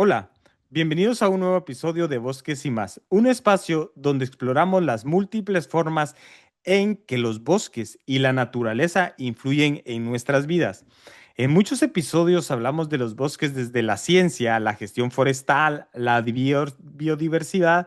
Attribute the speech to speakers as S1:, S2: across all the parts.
S1: Hola, bienvenidos a un nuevo episodio de Bosques y más, un espacio donde exploramos las múltiples formas en que los bosques y la naturaleza influyen en nuestras vidas. En muchos episodios hablamos de los bosques desde la ciencia, la gestión forestal, la biodiversidad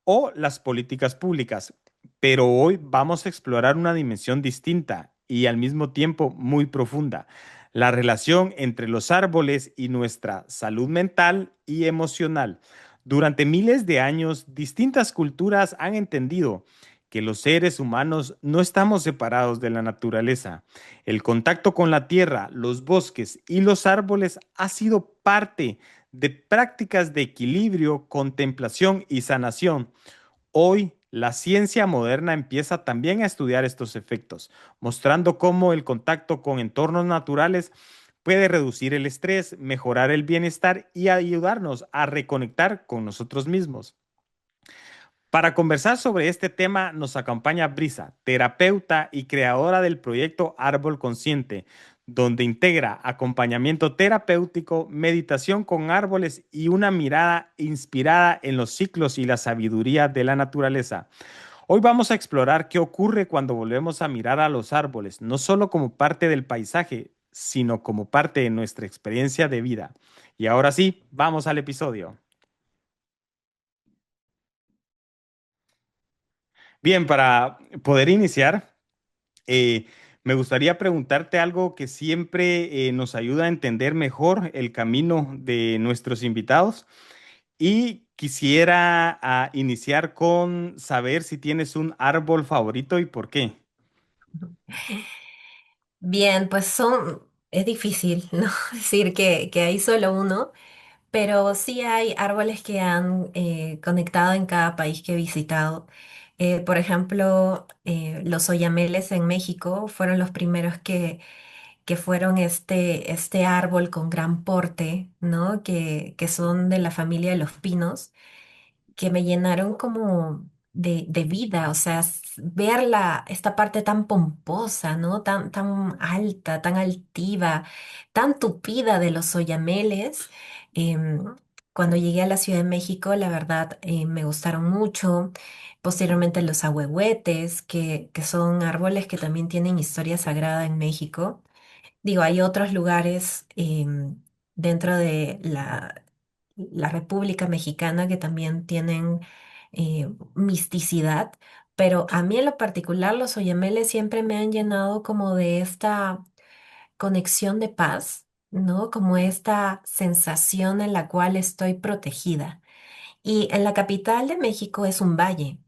S1: o las políticas públicas, pero hoy vamos a explorar una dimensión distinta y al mismo tiempo muy profunda: la relación entre los árboles y nuestra salud mental y emocional. Durante miles de años, distintas culturas han entendido que los seres humanos no estamos separados de la naturaleza. El contacto con la tierra, los bosques y los árboles ha sido parte de prácticas de equilibrio, contemplación y sanación. Hoy, la ciencia moderna empieza también a estudiar estos efectos, mostrando cómo el contacto con entornos naturales puede reducir el estrés, mejorar el bienestar y ayudarnos a reconectar con nosotros mismos. Para conversar sobre este tema nos acompaña Brisa, terapeuta y creadora del proyecto Árbol Consciente, donde integra acompañamiento terapéutico, meditación con árboles y una mirada inspirada en los ciclos y la sabiduría de la naturaleza. Hoy vamos a explorar qué ocurre cuando volvemos a mirar a los árboles, no solo como parte del paisaje, sino como parte de nuestra experiencia de vida. Y ahora sí, vamos al episodio. Bien, para poder iniciar, Eh, me gustaría preguntarte algo que siempre nos ayuda a entender mejor el camino de nuestros invitados, y quisiera iniciar con saber si tienes un árbol favorito y por qué.
S2: Bien, pues es difícil, ¿no? Decir que hay solo uno, pero sí hay árboles que han conectado en cada país que he visitado. Por ejemplo, los oyameles en México fueron los primeros que fueron este árbol con gran porte, ¿no? Que son de la familia de los pinos que me llenaron como de vida, o sea, ver esta parte tan pomposa, ¿no? Tan alta, tan altiva, tan tupida de los oyameles. em, Cuando llegué a la Ciudad de México, la verdad, me gustaron mucho. Posteriormente los ahuehuetes, que son árboles que también tienen historia sagrada en México. Digo, hay otros lugares dentro de la República Mexicana que también tienen misticidad, pero a mí en lo particular los oyameles siempre me han llenado como de esta conexión de paz, ¿no? Como esta sensación en la cual estoy protegida. Y en la capital de México es un valle.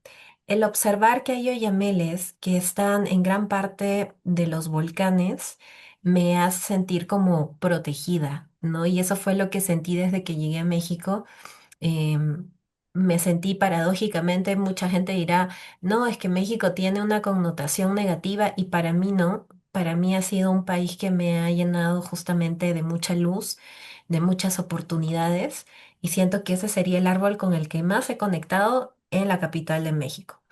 S2: El observar que hay oyameles que están en gran parte de los volcanes me hace sentir como protegida, ¿no? Y eso fue lo que sentí desde que llegué a México. Em, Me sentí paradójicamente, mucha gente dirá, no, es que México tiene una connotación negativa y para mí no. Para mí ha sido un país que me ha llenado justamente de mucha luz, de muchas oportunidades y siento que ese sería el árbol con el que más he conectado en la capital de México.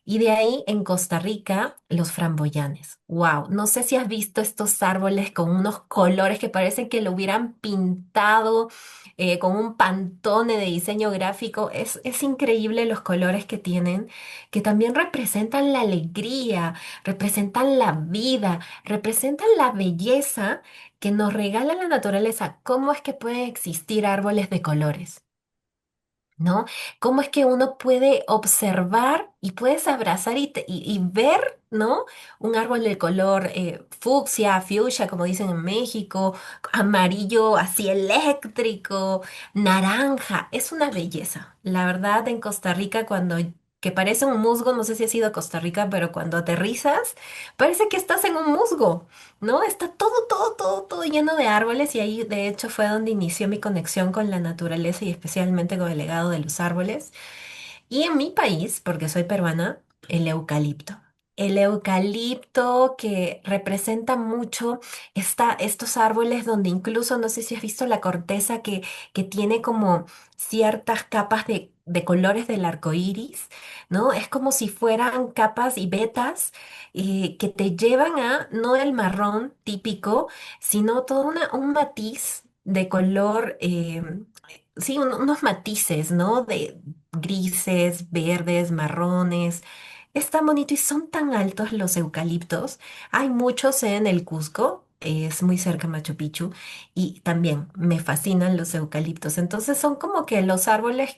S2: Y de ahí en Costa Rica, los framboyanes. Wow, no sé si has visto estos árboles con unos colores que parecen que lo hubieran pintado con un pantone de diseño gráfico. Es increíble los colores que tienen, que también representan la alegría, representan la vida, representan la belleza que nos regala la naturaleza. ¿Cómo es que pueden existir árboles de colores? ¿No? ¿Cómo es que uno puede observar y puedes abrazar y ver, ¿no? Un árbol de color fucsia, fuchsia, como dicen en México, amarillo así eléctrico, naranja. Es una belleza. La verdad, en Costa Rica, que parece un musgo, no sé si has ido a Costa Rica, pero cuando aterrizas, parece que estás en un musgo. ¿No? Está todo lleno de árboles y ahí de hecho fue donde inició mi conexión con la naturaleza y especialmente con el legado de los árboles. Y en mi país, porque soy peruana, el eucalipto. El eucalipto que representa mucho estos árboles donde incluso, no sé si has visto la corteza que tiene como ciertas capas de colores del arco iris, ¿no? Es como si fueran capas y vetas que te llevan a, no el marrón típico, sino todo un matiz de color sí, unos matices, ¿no? De grises, verdes, marrones. Es tan bonito y son tan altos los eucaliptos. Hay muchos en el Cusco, es muy cerca de Machu Picchu, y también me fascinan los eucaliptos. Entonces son como que los árboles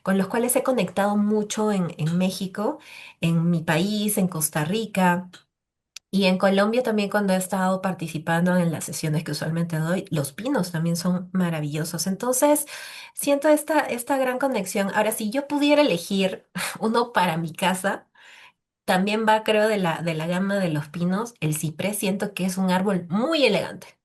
S2: con los cuales he conectado mucho en México, en mi país, en Costa Rica. Y en Colombia también cuando he estado participando en las sesiones que usualmente doy, los pinos también son maravillosos. Entonces, siento esta gran conexión. Ahora, si yo pudiera elegir uno para mi casa, también va, creo, de la gama de los pinos. El ciprés siento que es un árbol muy elegante.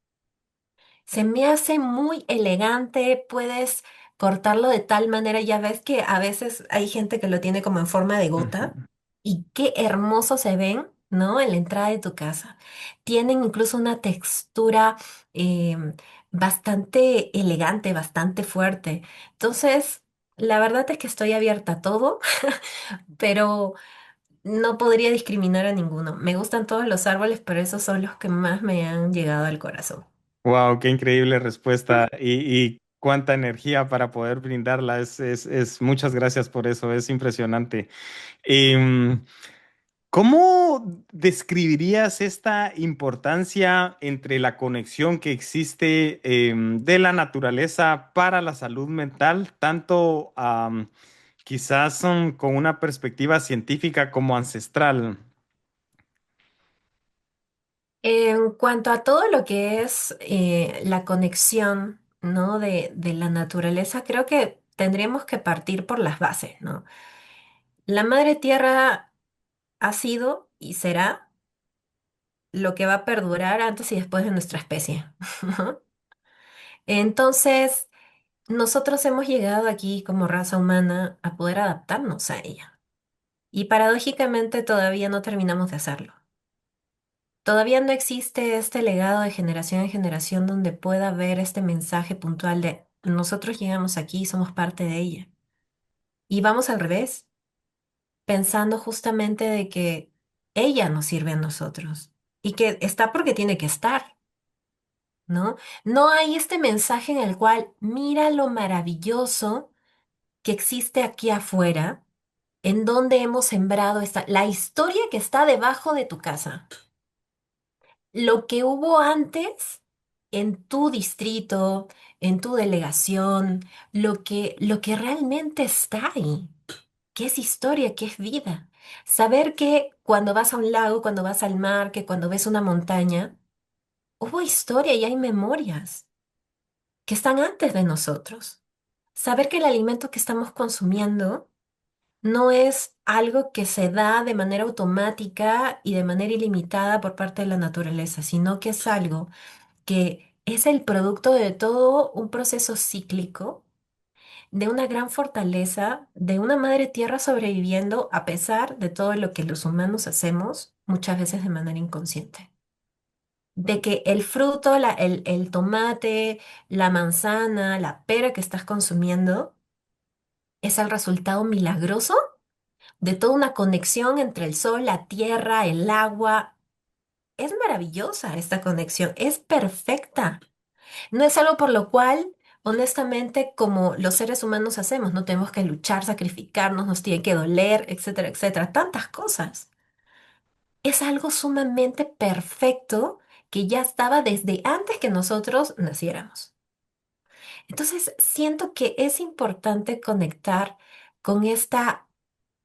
S2: Se me hace muy elegante, puedes cortarlo de tal manera, ya ves que a veces hay gente que lo tiene como en forma de gota
S1: Ujú.
S2: y qué hermoso se ven, ¿no? En la entrada de tu casa. Tienen incluso una textura bastante elegante, bastante fuerte. Entonces, la verdad es que estoy abierta a todo, pero no podría discriminar a ninguno. Me gustan todos los árboles, pero esos son los que más me han llegado al corazón.
S1: Wow, qué increíble respuesta y cuánta energía para poder brindarla. Muchas gracias por eso, es impresionante. Em, ¿Cómo describirías esta importancia entre la conexión que existe de la naturaleza para la salud mental, tanto quizás con una perspectiva científica como ancestral?
S2: En cuanto a todo lo que es la conexión, ¿no? de la naturaleza, creo que tendríamos que partir por las bases, ¿no? La madre tierra ha sido y será lo que va a perdurar antes y después de nuestra especie, ¿no? Entonces, nosotros hemos llegado aquí como raza humana a poder adaptarnos a ella. Y paradójicamente todavía no terminamos de hacerlo. Todavía no existe este legado de generación en generación donde pueda haber este mensaje puntual de nosotros llegamos aquí y somos parte de ella. Y vamos al revés, pensando justamente de que ella nos sirve a nosotros y que está porque tiene que estar, ¿no? No hay este mensaje en el cual mira lo maravilloso que existe aquí afuera, en donde hemos sembrado la historia que está debajo de tu casa. Lo que hubo antes en tu distrito, en tu delegación, lo que realmente está ahí, que es historia, que es vida. Saber que cuando vas a un lago, cuando vas al mar, que cuando ves una montaña, hubo historia y hay memorias que están antes de nosotros. Saber que el alimento que estamos consumiendo no es algo que se da de manera automática y de manera ilimitada por parte de la naturaleza, sino que es algo que es el producto de todo un proceso cíclico, de una gran fortaleza, de una madre tierra sobreviviendo a pesar de todo lo que los humanos hacemos, muchas veces de manera inconsciente. De que el fruto, el tomate, la manzana, la pera que estás consumiendo es el resultado milagroso de toda una conexión entre el sol, la tierra, el agua. Es maravillosa esta conexión, es perfecta. No es algo por lo cual, honestamente, como los seres humanos hacemos, no tenemos que luchar, sacrificarnos, nos tiene que doler, etcétera, etcétera, tantas cosas. Es algo sumamente perfecto que ya estaba desde antes que nosotros naciéramos. Entonces, siento que es importante conectar con esta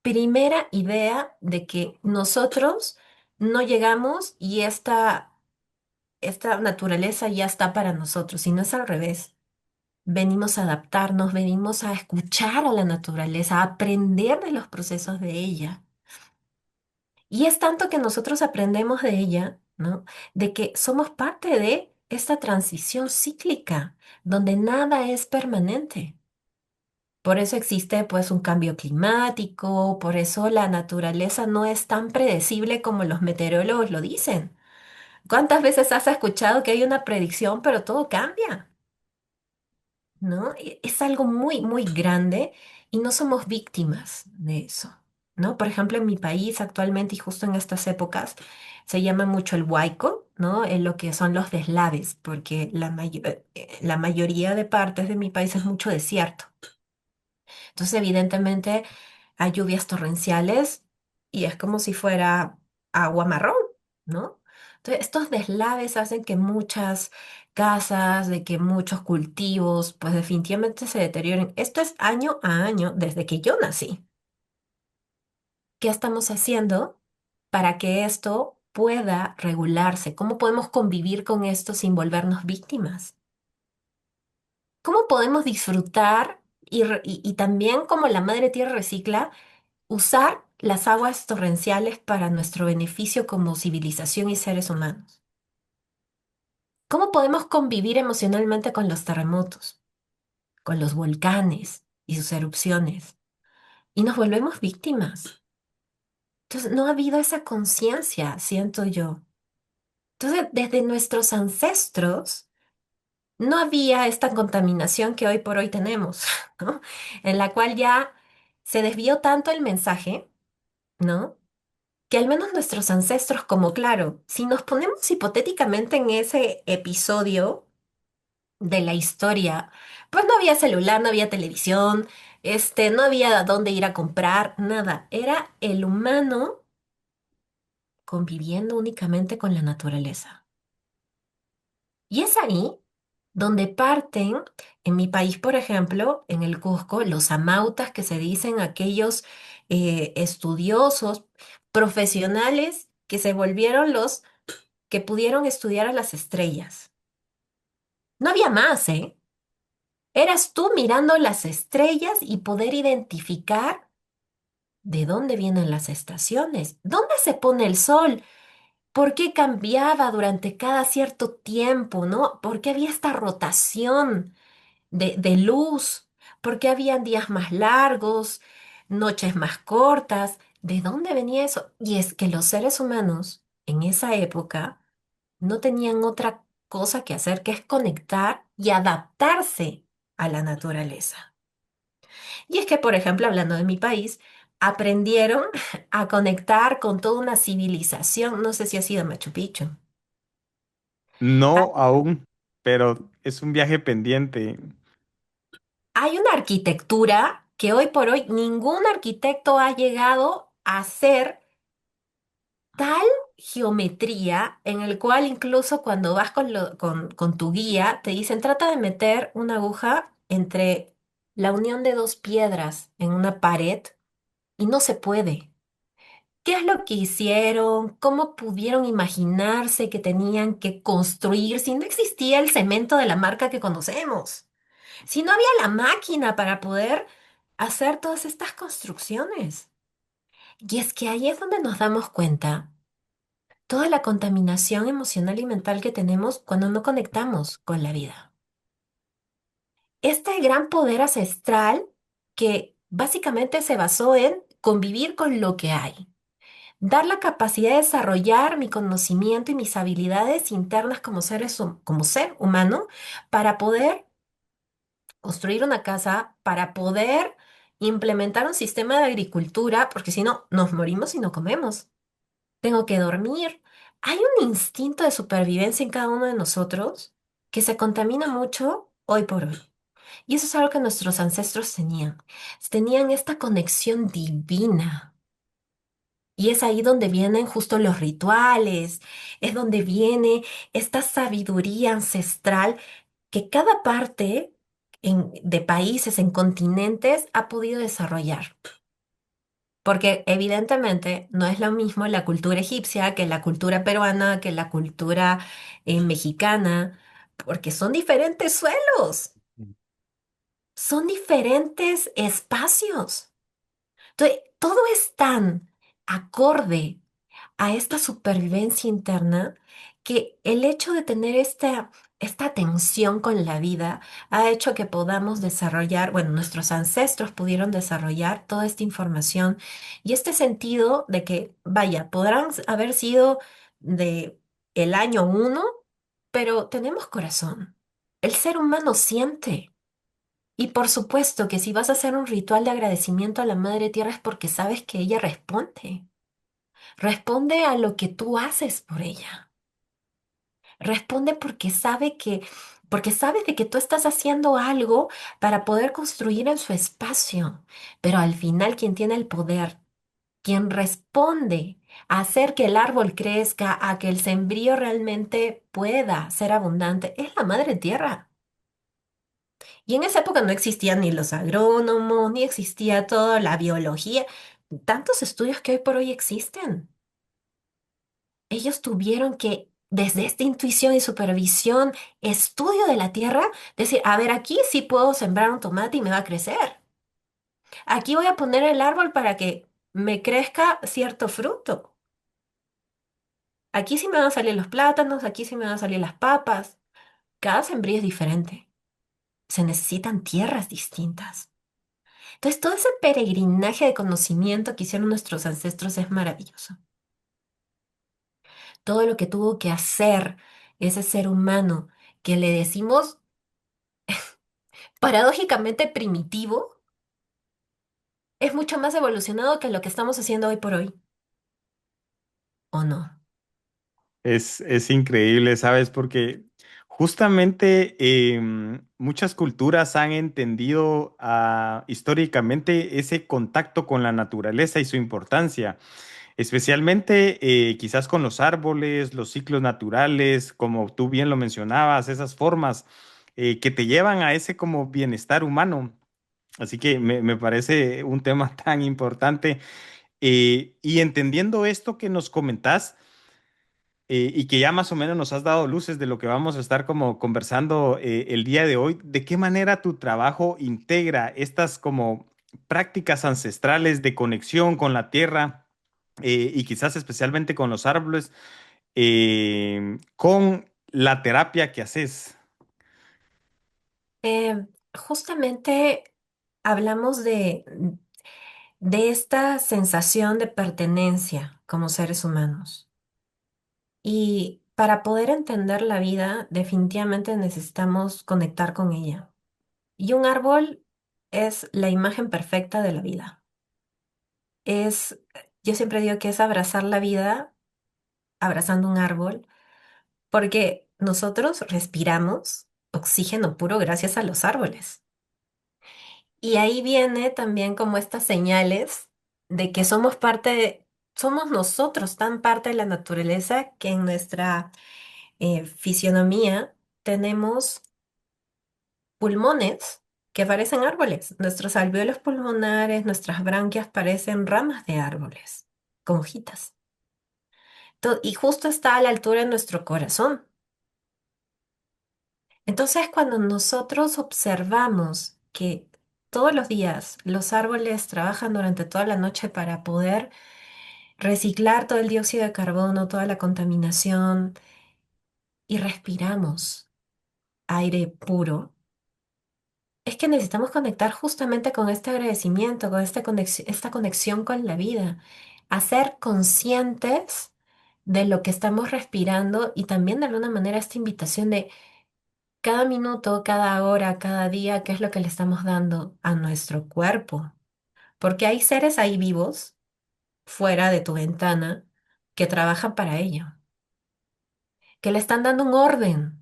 S2: primera idea de que nosotros no llegamos y esta naturaleza ya está para nosotros, sino es al revés. Venimos a adaptarnos, venimos a escuchar a la naturaleza, a aprender de los procesos de ella. Y es tanto que nosotros aprendemos de ella, ¿no? De que somos parte de esta transición cíclica, donde nada es permanente. Por eso existe pues un cambio climático, por eso la naturaleza no es tan predecible como los meteorólogos lo dicen. ¿Cuántas veces has escuchado que hay una predicción, pero todo cambia? ¿No? Es algo muy, muy grande y no somos víctimas de eso, ¿no? Por ejemplo, en mi país actualmente y justo en estas épocas se llama mucho el huaico, ¿no? En lo que son los deslaves, porque la mayoría de partes de mi país es mucho desierto. Entonces, evidentemente, hay lluvias torrenciales y es como si fuera agua marrón, ¿no? Entonces, estos deslaves hacen que muchas casas, de que muchos cultivos, pues definitivamente se deterioren. Esto es año a año desde que yo nací. ¿Qué estamos haciendo para que esto pueda regularse? ¿Cómo podemos convivir con esto sin volvernos víctimas? ¿Cómo podemos disfrutar y también como la madre tierra recicla, usar las aguas torrenciales para nuestro beneficio como civilización y seres humanos? ¿Cómo podemos convivir emocionalmente con los terremotos, con los volcanes y sus erupciones? Y nos volvemos víctimas. Entonces, no ha habido esa conciencia, siento yo. Entonces, desde nuestros ancestros no había esta contaminación que hoy por hoy tenemos, ¿no? En la cual ya se desvió tanto el mensaje, ¿no? Que al menos nuestros ancestros, como claro, si nos ponemos hipotéticamente en ese episodio de la historia, pues no había celular, no había televisión, no había dónde ir a comprar, nada. Era el humano conviviendo únicamente con la naturaleza. Y es ahí donde parten, en mi país, por ejemplo, en el Cusco, los amautas que se dicen aquellos estudiosos, profesionales que se volvieron los que pudieron estudiar a las estrellas. No había más, ¿eh? Eras tú mirando las estrellas y poder identificar de dónde vienen las estaciones, dónde se pone el sol, por qué cambiaba durante cada cierto tiempo, ¿no? ¿Por qué había esta rotación de luz? ¿Por qué habían días más largos, noches más cortas? ¿De dónde venía eso? Y es que los seres humanos en esa época no tenían otra cosa que hacer que es conectar y adaptarse a la naturaleza. Y es que, por ejemplo, hablando de mi país, aprendieron a conectar con toda una civilización. No sé si ha sido Machu Picchu.
S1: No aún, pero es un viaje pendiente.
S2: Hay una arquitectura que hoy por hoy ningún arquitecto ha llegado a hacer tal geometría en el cual incluso cuando vas con tu guía te dicen trata de meter una aguja entre la unión de dos piedras en una pared y no se puede. ¿Qué es lo que hicieron? ¿Cómo pudieron imaginarse que tenían que construir si no existía el cemento de la marca que conocemos? Si no había la máquina para poder hacer todas estas construcciones. Y es que ahí es donde nos damos cuenta toda la contaminación emocional y mental que tenemos cuando no conectamos con la vida. Este gran poder ancestral que básicamente se basó en convivir con lo que hay, dar la capacidad de desarrollar mi conocimiento y mis habilidades internas como como ser humano para poder construir una casa, para poder implementar un sistema de agricultura, porque si no, nos morimos y no comemos. Tengo que dormir. Hay un instinto de supervivencia en cada uno de nosotros que se contamina mucho hoy por hoy. Y eso es algo que nuestros ancestros tenían. Tenían esta conexión divina. Y es ahí donde vienen justo los rituales, es donde viene esta sabiduría ancestral que cada parte de países, en continentes, ha podido desarrollar. Porque evidentemente no es lo mismo la cultura egipcia que la cultura peruana, que la cultura mexicana, porque son diferentes suelos, son diferentes espacios. Entonces, todo es tan acorde a esta supervivencia interna que el hecho de tener esta tensión con la vida ha hecho que podamos desarrollar, bueno, nuestros ancestros pudieron desarrollar toda esta información y este sentido de que, vaya, podrán haber sido de el año uno, pero tenemos corazón. El ser humano siente. Y por supuesto que si vas a hacer un ritual de agradecimiento a la Madre Tierra es porque sabes que ella responde. Responde a lo que tú haces por ella. Responde porque sabe de que tú estás haciendo algo para poder construir en su espacio. Pero al final, quien tiene el poder, quien responde a hacer que el árbol crezca, a que el sembrío realmente pueda ser abundante, es la madre tierra. Y en esa época no existían ni los agrónomos, ni existía toda la biología, tantos estudios que hoy por hoy existen. Ellos tuvieron que, desde esta intuición y supervisión, estudio de la tierra, decir, a ver, aquí sí puedo sembrar un tomate y me va a crecer. Aquí voy a poner el árbol para que me crezca cierto fruto. Aquí sí me van a salir los plátanos, aquí sí me van a salir las papas. Cada sembrío es diferente. Se necesitan tierras distintas. Entonces, todo ese peregrinaje de conocimiento que hicieron nuestros ancestros es maravilloso. Todo lo que tuvo que hacer ese ser humano que le decimos paradójicamente primitivo, es mucho más evolucionado que lo que estamos haciendo hoy por hoy, ¿o no?
S1: Es increíble, ¿sabes? Porque justamente muchas culturas han entendido históricamente ese contacto con la naturaleza y su importancia, especialmente quizás con los árboles, los ciclos naturales, como tú bien lo mencionabas, esas formas que te llevan a ese como bienestar humano. Así que me parece un tema tan importante. Y entendiendo esto que nos comentás, y que ya más o menos nos has dado luces de lo que vamos a estar como conversando el día de hoy, ¿de qué manera tu trabajo integra estas como prácticas ancestrales de conexión con la tierra y quizás especialmente con los árboles, con la terapia que haces?
S2: Justamente hablamos de esta sensación de pertenencia como seres humanos. Y para poder entender la vida, definitivamente necesitamos conectar con ella. Y un árbol es la imagen perfecta de la vida. Es, yo siempre digo que es abrazar la vida abrazando un árbol, porque nosotros respiramos oxígeno puro gracias a los árboles. Y ahí viene también como estas señales de que somos somos nosotros tan parte de la naturaleza que en nuestra fisionomía tenemos pulmones que parecen árboles. Nuestros alvéolos pulmonares, nuestras branquias parecen ramas de árboles, con hojitas. Y justo está a la altura de nuestro corazón. Entonces, cuando nosotros observamos que todos los días los árboles trabajan durante toda la noche para poder reciclar todo el dióxido de carbono, toda la contaminación y respiramos aire puro, es que necesitamos conectar justamente con este agradecimiento, con esta conexión con la vida, hacer conscientes de lo que estamos respirando y también de alguna manera esta invitación de cada minuto, cada hora, cada día, qué es lo que le estamos dando a nuestro cuerpo. Porque hay seres ahí vivos, fuera de tu ventana, que trabajan para ello, que le están dando un orden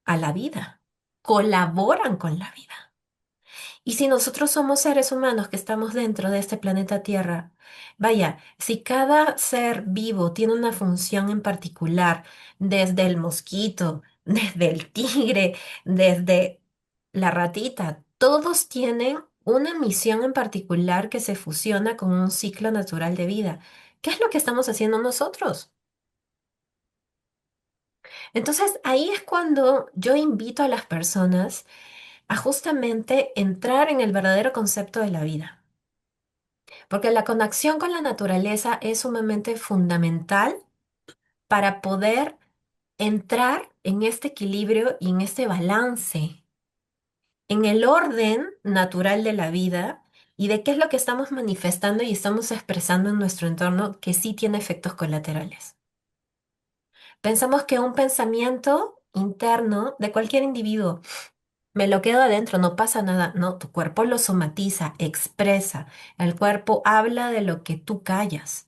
S2: a la vida, colaboran con la vida. Y si nosotros somos seres humanos que estamos dentro de este planeta Tierra, vaya, si cada ser vivo tiene una función en particular, desde el mosquito, desde el tigre, desde la ratita, todos tienen una misión en particular que se fusiona con un ciclo natural de vida. ¿Qué es lo que estamos haciendo nosotros? Entonces, ahí es cuando yo invito a las personas a justamente entrar en el verdadero concepto de la vida. Porque la conexión con la naturaleza es sumamente fundamental para poder entrar en este equilibrio y en este balance, en el orden natural de la vida y de qué es lo que estamos manifestando y estamos expresando en nuestro entorno que sí tiene efectos colaterales. Pensamos que un pensamiento interno de cualquier individuo, me lo quedo adentro, no pasa nada. No, tu cuerpo lo somatiza, expresa. El cuerpo habla de lo que tú callas.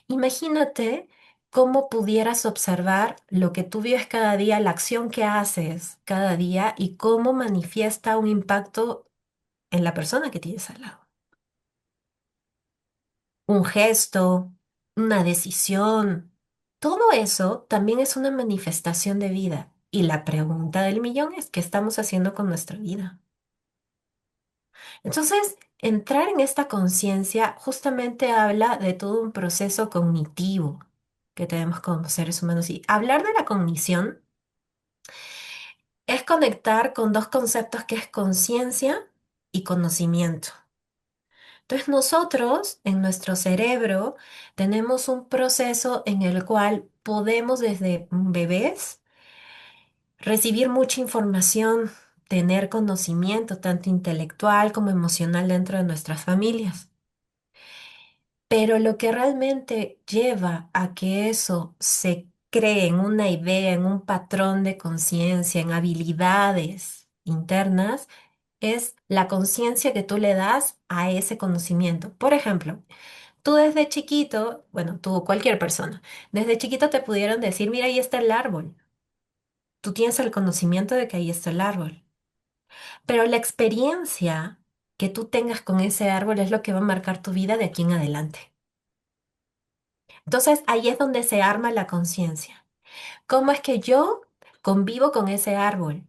S2: Imagínate cómo pudieras observar lo que tú vives cada día, la acción que haces cada día y cómo manifiesta un impacto en la persona que tienes al lado. Un gesto, una decisión, todo eso también es una manifestación de vida. Y la pregunta del millón es, ¿qué estamos haciendo con nuestra vida? Entonces, entrar en esta conciencia justamente habla de todo un proceso cognitivo que tenemos como seres humanos. Y hablar de la cognición es conectar con dos conceptos que es conciencia y conocimiento. Entonces nosotros en nuestro cerebro tenemos un proceso en el cual podemos desde bebés recibir mucha información, tener conocimiento tanto intelectual como emocional dentro de nuestras familias. Pero lo que realmente lleva a que eso se cree en una idea, en un patrón de conciencia, en habilidades internas, es la conciencia que tú le das a ese conocimiento. Por ejemplo, tú desde chiquito, bueno, tú o cualquier persona, desde chiquito te pudieron decir, mira, ahí está el árbol. Tú tienes el conocimiento de que ahí está el árbol. Pero la experiencia que tú tengas con ese árbol es lo que va a marcar tu vida de aquí en adelante. Entonces, ahí es donde se arma la conciencia. ¿Cómo es que yo convivo con ese árbol?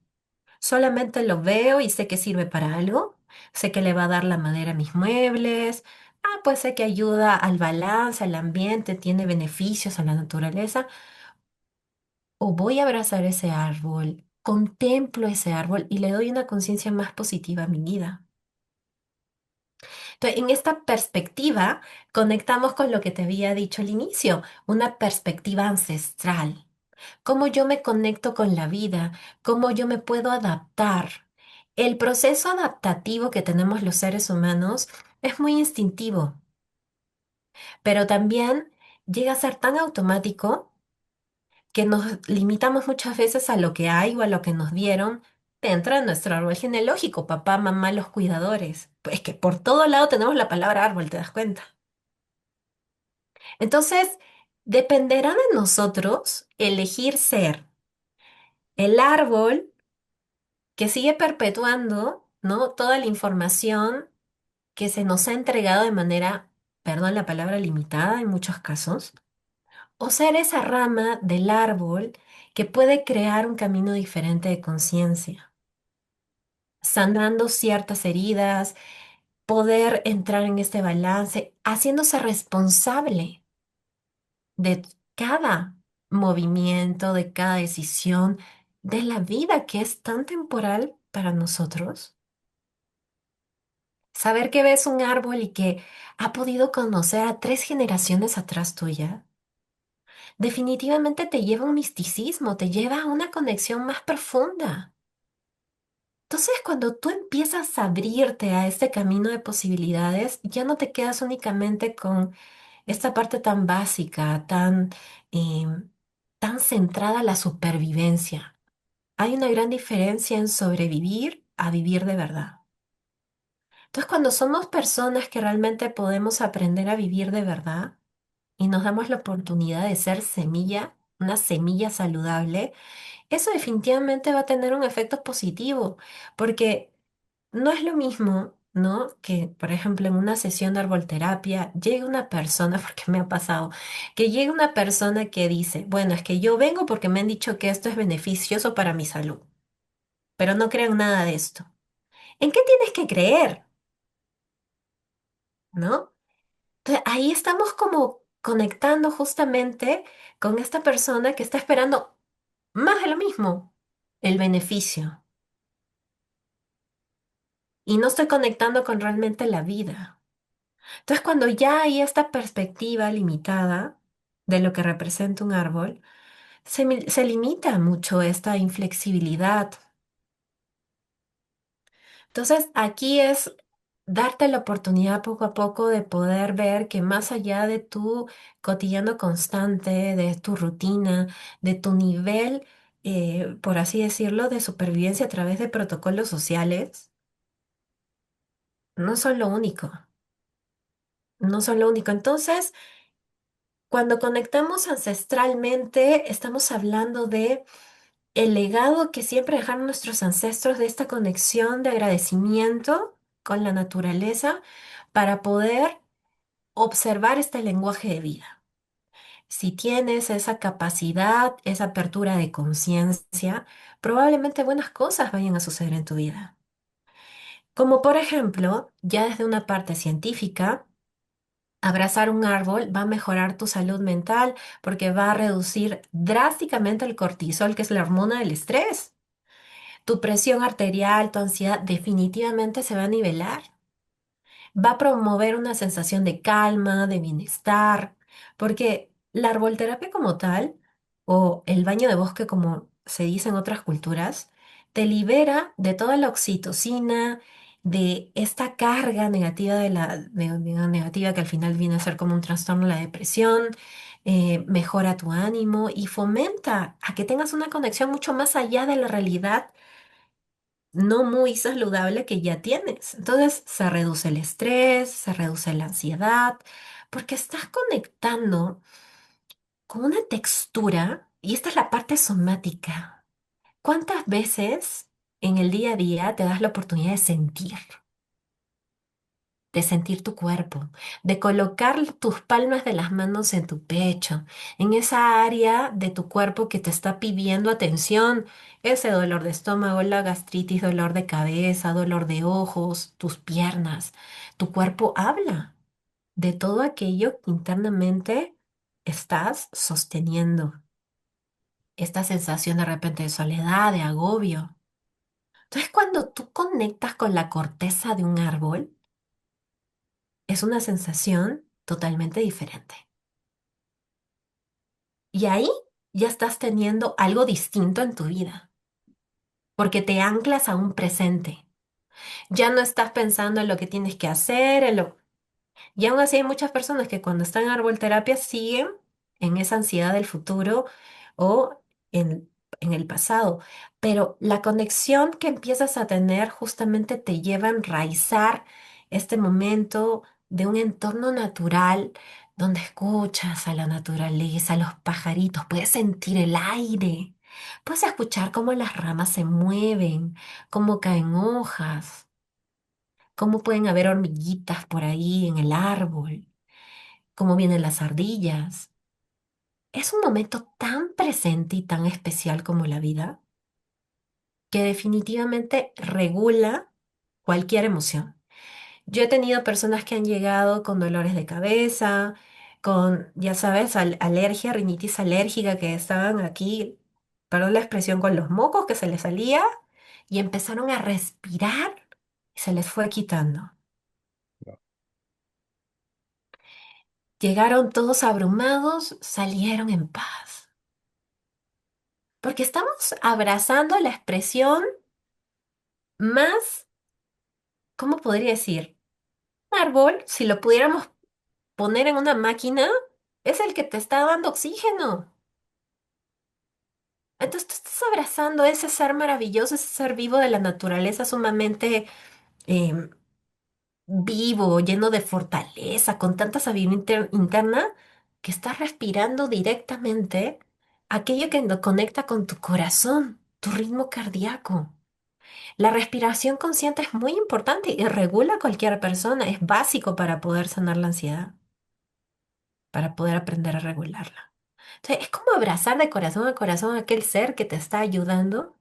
S2: Solamente lo veo y sé que sirve para algo. Sé que le va a dar la madera a mis muebles. Ah, pues sé que ayuda al balance, al ambiente, tiene beneficios a la naturaleza. O voy a abrazar ese árbol, contemplo ese árbol y le doy una conciencia más positiva a mi vida. Entonces, en esta perspectiva, conectamos con lo que te había dicho al inicio, una perspectiva ancestral. Cómo yo me conecto con la vida, cómo yo me puedo adaptar. El proceso adaptativo que tenemos los seres humanos es muy instintivo, pero también llega a ser tan automático que nos limitamos muchas veces a lo que hay o a lo que nos dieron dentro de nuestro árbol genealógico, papá, mamá, los cuidadores. Pues que por todo lado tenemos la palabra árbol, ¿te das cuenta? Entonces, dependerá de nosotros elegir ser el árbol que sigue perpetuando, ¿no? Toda la información que se nos ha entregado de manera, perdón la palabra, limitada en muchos casos, o ser esa rama del árbol que puede crear un camino diferente de conciencia, sanando ciertas heridas, poder entrar en este balance, haciéndose responsable de cada movimiento, de cada decisión, de la vida que es tan temporal para nosotros. Saber que ves un árbol y que ha podido conocer a 3 generaciones atrás tuya, definitivamente te lleva a un misticismo, te lleva a una conexión más profunda. Entonces, cuando tú empiezas a abrirte a este camino de posibilidades, ya no te quedas únicamente con esta parte tan básica, tan centrada a la supervivencia. Hay una gran diferencia en sobrevivir a vivir de verdad. Entonces, cuando somos personas que realmente podemos aprender a vivir de verdad y nos damos la oportunidad de ser semilla, una semilla saludable, eso definitivamente va a tener un efecto positivo, porque no es lo mismo, ¿no? Que, por ejemplo, en una sesión de arbolterapia llegue una persona, porque me ha pasado, que llegue una persona que dice, bueno, es que yo vengo porque me han dicho que esto es beneficioso para mi salud, pero no creo en nada de esto. ¿En qué tienes que creer? ¿No? Entonces, ahí estamos como conectando justamente con esta persona que está esperando más de lo mismo, el beneficio. Y no estoy conectando con realmente la vida. Entonces, cuando ya hay esta perspectiva limitada de lo que representa un árbol, se limita mucho esta inflexibilidad. Entonces, aquí es darte la oportunidad poco a poco de poder ver que más allá de tu cotidiano constante, de tu rutina, de tu nivel, por así decirlo, de supervivencia a través de protocolos sociales, no son lo único, no son lo único. Entonces, Cuando conectamos ancestralmente, estamos hablando de el legado que siempre dejaron nuestros ancestros de esta conexión de agradecimiento con la naturaleza para poder observar este lenguaje de vida. Si tienes esa capacidad, esa apertura de conciencia, probablemente buenas cosas vayan a suceder en tu vida. Como por ejemplo, ya desde una parte científica, abrazar un árbol va a mejorar tu salud mental porque va a reducir drásticamente el cortisol, que es la hormona del estrés. Tu presión arterial, tu ansiedad definitivamente se va a nivelar. Va a promover una sensación de calma, de bienestar, porque la arbolterapia como tal, o el baño de bosque como se dice en otras culturas, te libera de toda la oxitocina, de esta carga negativa de la negativa que al final viene a ser como un trastorno de la depresión, mejora tu ánimo y fomenta a que tengas una conexión mucho más allá de la realidad no muy saludable que ya tienes. Entonces se reduce el estrés, se reduce la ansiedad, porque estás conectando con una textura, y esta es la parte somática. ¿Cuántas veces en el día a día te das la oportunidad de sentir tu cuerpo, de colocar tus palmas de las manos en tu pecho, en esa área de tu cuerpo que te está pidiendo atención, ese dolor de estómago, la gastritis, dolor de cabeza, dolor de ojos, tus piernas? Tu cuerpo habla de todo aquello que internamente estás sosteniendo, esta sensación de repente de soledad, de agobio. Entonces, cuando tú conectas con la corteza de un árbol, es una sensación totalmente diferente. Y ahí ya estás teniendo algo distinto en tu vida, porque te anclas a un presente. Ya no estás pensando en lo que tienes que hacer, y aún así hay muchas personas que cuando están en arbolterapia siguen en esa ansiedad del futuro o en, en el pasado. Pero la conexión que empiezas a tener justamente te lleva a enraizar este momento de un entorno natural donde escuchas a la naturaleza, a los pajaritos, puedes sentir el aire, puedes escuchar cómo las ramas se mueven, cómo caen hojas, cómo pueden haber hormiguitas por ahí en el árbol, cómo vienen las ardillas. Es un momento tan presente y tan especial como la vida que definitivamente regula cualquier emoción. Yo he tenido personas que han llegado con dolores de cabeza, con, ya sabes, alergia, rinitis alérgica, que estaban aquí, perdón la expresión, con los mocos que se les salía y empezaron a respirar y se les fue quitando. Llegaron todos abrumados, salieron en paz. Porque estamos abrazando la expresión más, ¿cómo podría decir? Un árbol, si lo pudiéramos poner en una máquina, es el que te está dando oxígeno. Entonces tú estás abrazando ese ser maravilloso, ese ser vivo de la naturaleza, sumamente em, vivo, lleno de fortaleza, con tanta sabiduría interna, que estás respirando directamente aquello que lo conecta con tu corazón, tu ritmo cardíaco. La respiración consciente es muy importante y regula a cualquier persona, es básico para poder sanar la ansiedad, para poder aprender a regularla. Entonces, es como abrazar de corazón a corazón a aquel ser que te está ayudando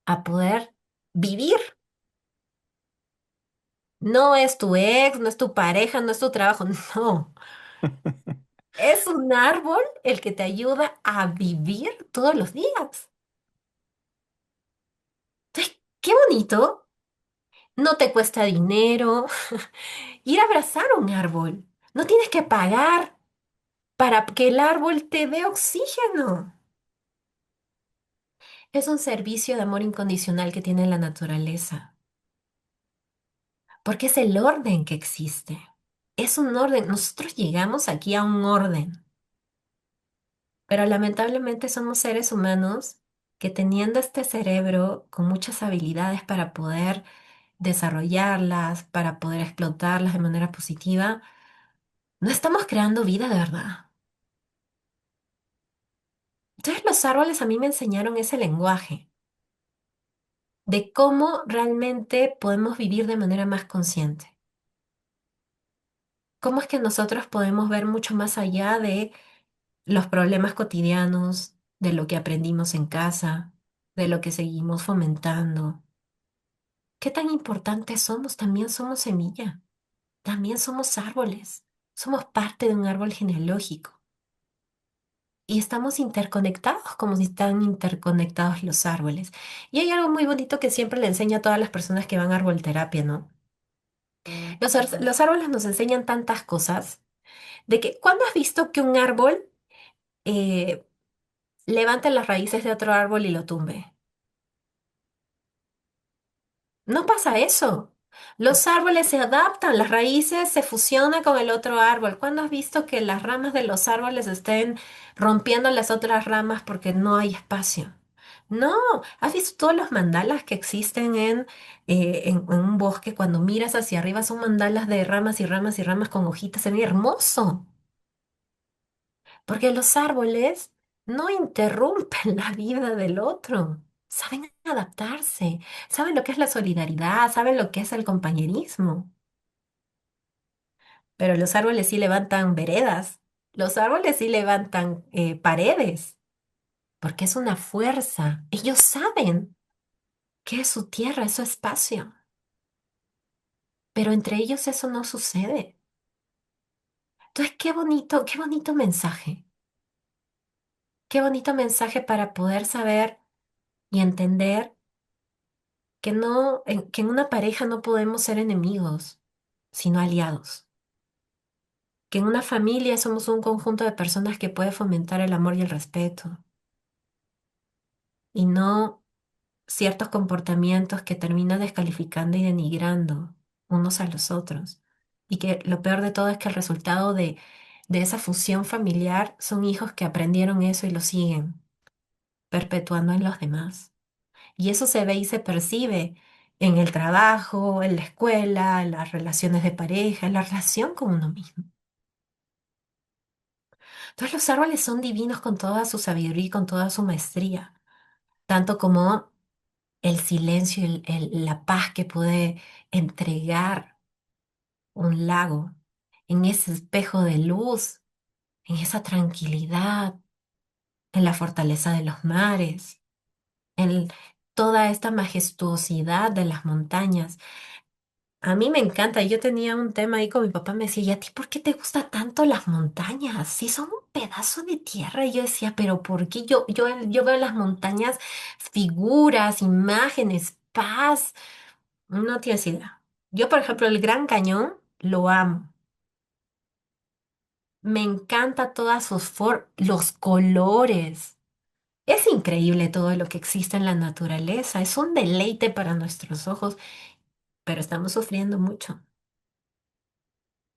S2: a poder vivir. No es tu ex, no es tu pareja, no es tu trabajo, no. Es un árbol el que te ayuda a vivir todos los días. Entonces, qué bonito. No te cuesta dinero ir a abrazar un árbol. No tienes que pagar para que el árbol te dé oxígeno. Es un servicio de amor incondicional que tiene la naturaleza, porque es el orden que existe. Es un orden. Nosotros llegamos aquí a un orden, pero lamentablemente somos seres humanos que teniendo este cerebro con muchas habilidades para poder desarrollarlas, para poder explotarlas de manera positiva, no estamos creando vida de verdad. Entonces los árboles a mí me enseñaron ese lenguaje de cómo realmente podemos vivir de manera más consciente. Cómo es que nosotros podemos ver mucho más allá de los problemas cotidianos, de lo que aprendimos en casa, de lo que seguimos fomentando. ¿Qué tan importantes somos? También somos semilla, también somos árboles, somos parte de un árbol genealógico y estamos interconectados como si están interconectados los árboles. Y hay algo muy bonito que siempre le enseño a todas las personas que van a arbolterapia, ¿no? Los árboles nos enseñan tantas cosas, de que, ¿cuándo has visto que un árbol eh, levante las raíces de otro árbol y lo tumbe? No pasa eso. Los árboles se adaptan, las raíces se fusionan con el otro árbol. ¿Cuándo has visto que las ramas de los árboles estén rompiendo las otras ramas porque no hay espacio? No, ¿has visto todos los mandalas que existen en un bosque? Cuando miras hacia arriba son mandalas de ramas y ramas y ramas con hojitas, se ve hermoso. Porque los árboles no interrumpen la vida del otro. Saben adaptarse, saben lo que es la solidaridad, saben lo que es el compañerismo. Pero los árboles sí levantan veredas, los árboles sí levantan paredes, porque es una fuerza. Ellos saben que es su tierra, es su espacio. Pero entre ellos eso no sucede. Entonces, qué bonito mensaje. Qué bonito mensaje para poder saber y entender que no, que en una pareja no podemos ser enemigos, sino aliados. Que en una familia somos un conjunto de personas que puede fomentar el amor y el respeto, y no ciertos comportamientos que terminan descalificando y denigrando unos a los otros. Y que lo peor de todo es que el resultado de esa fusión familiar son hijos que aprendieron eso y lo siguen perpetuando en los demás. Y eso se ve y se percibe en el trabajo, en la escuela, en las relaciones de pareja, en la relación con uno mismo. Entonces los árboles son divinos con toda su sabiduría y con toda su maestría, tanto como el silencio y la paz que puede entregar un lago en ese espejo de luz, en esa tranquilidad, en la fortaleza de los mares, en toda esta majestuosidad de las montañas. A mí me encanta. Yo tenía un tema ahí con mi papá, me decía, ¿y a ti por qué te gusta tanto las montañas? Si son un pedazo de tierra. Y yo decía, pero ¿por qué yo veo en las montañas figuras, imágenes, paz? No tienes idea. Yo, por ejemplo, el Gran Cañón lo amo. Me encanta todas los colores. Es increíble todo lo que existe en la naturaleza. Es un deleite para nuestros ojos, pero estamos sufriendo mucho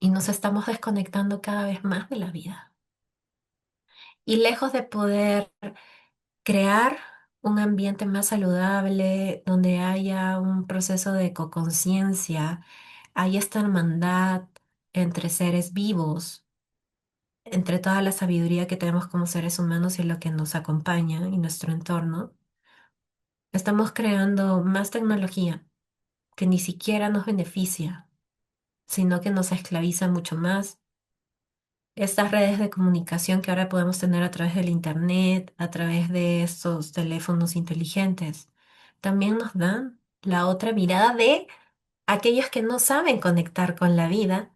S2: y nos estamos desconectando cada vez más de la vida. Y lejos de poder crear un ambiente más saludable, donde haya un proceso de ecoconciencia, haya esta hermandad entre seres vivos, entre toda la sabiduría que tenemos como seres humanos y lo que nos acompaña y nuestro entorno, estamos creando más tecnología que ni siquiera nos beneficia, sino que nos esclaviza mucho más. Estas redes de comunicación que ahora podemos tener a través del internet, a través de estos teléfonos inteligentes, también nos dan la otra mirada de aquellos que no saben conectar con la vida,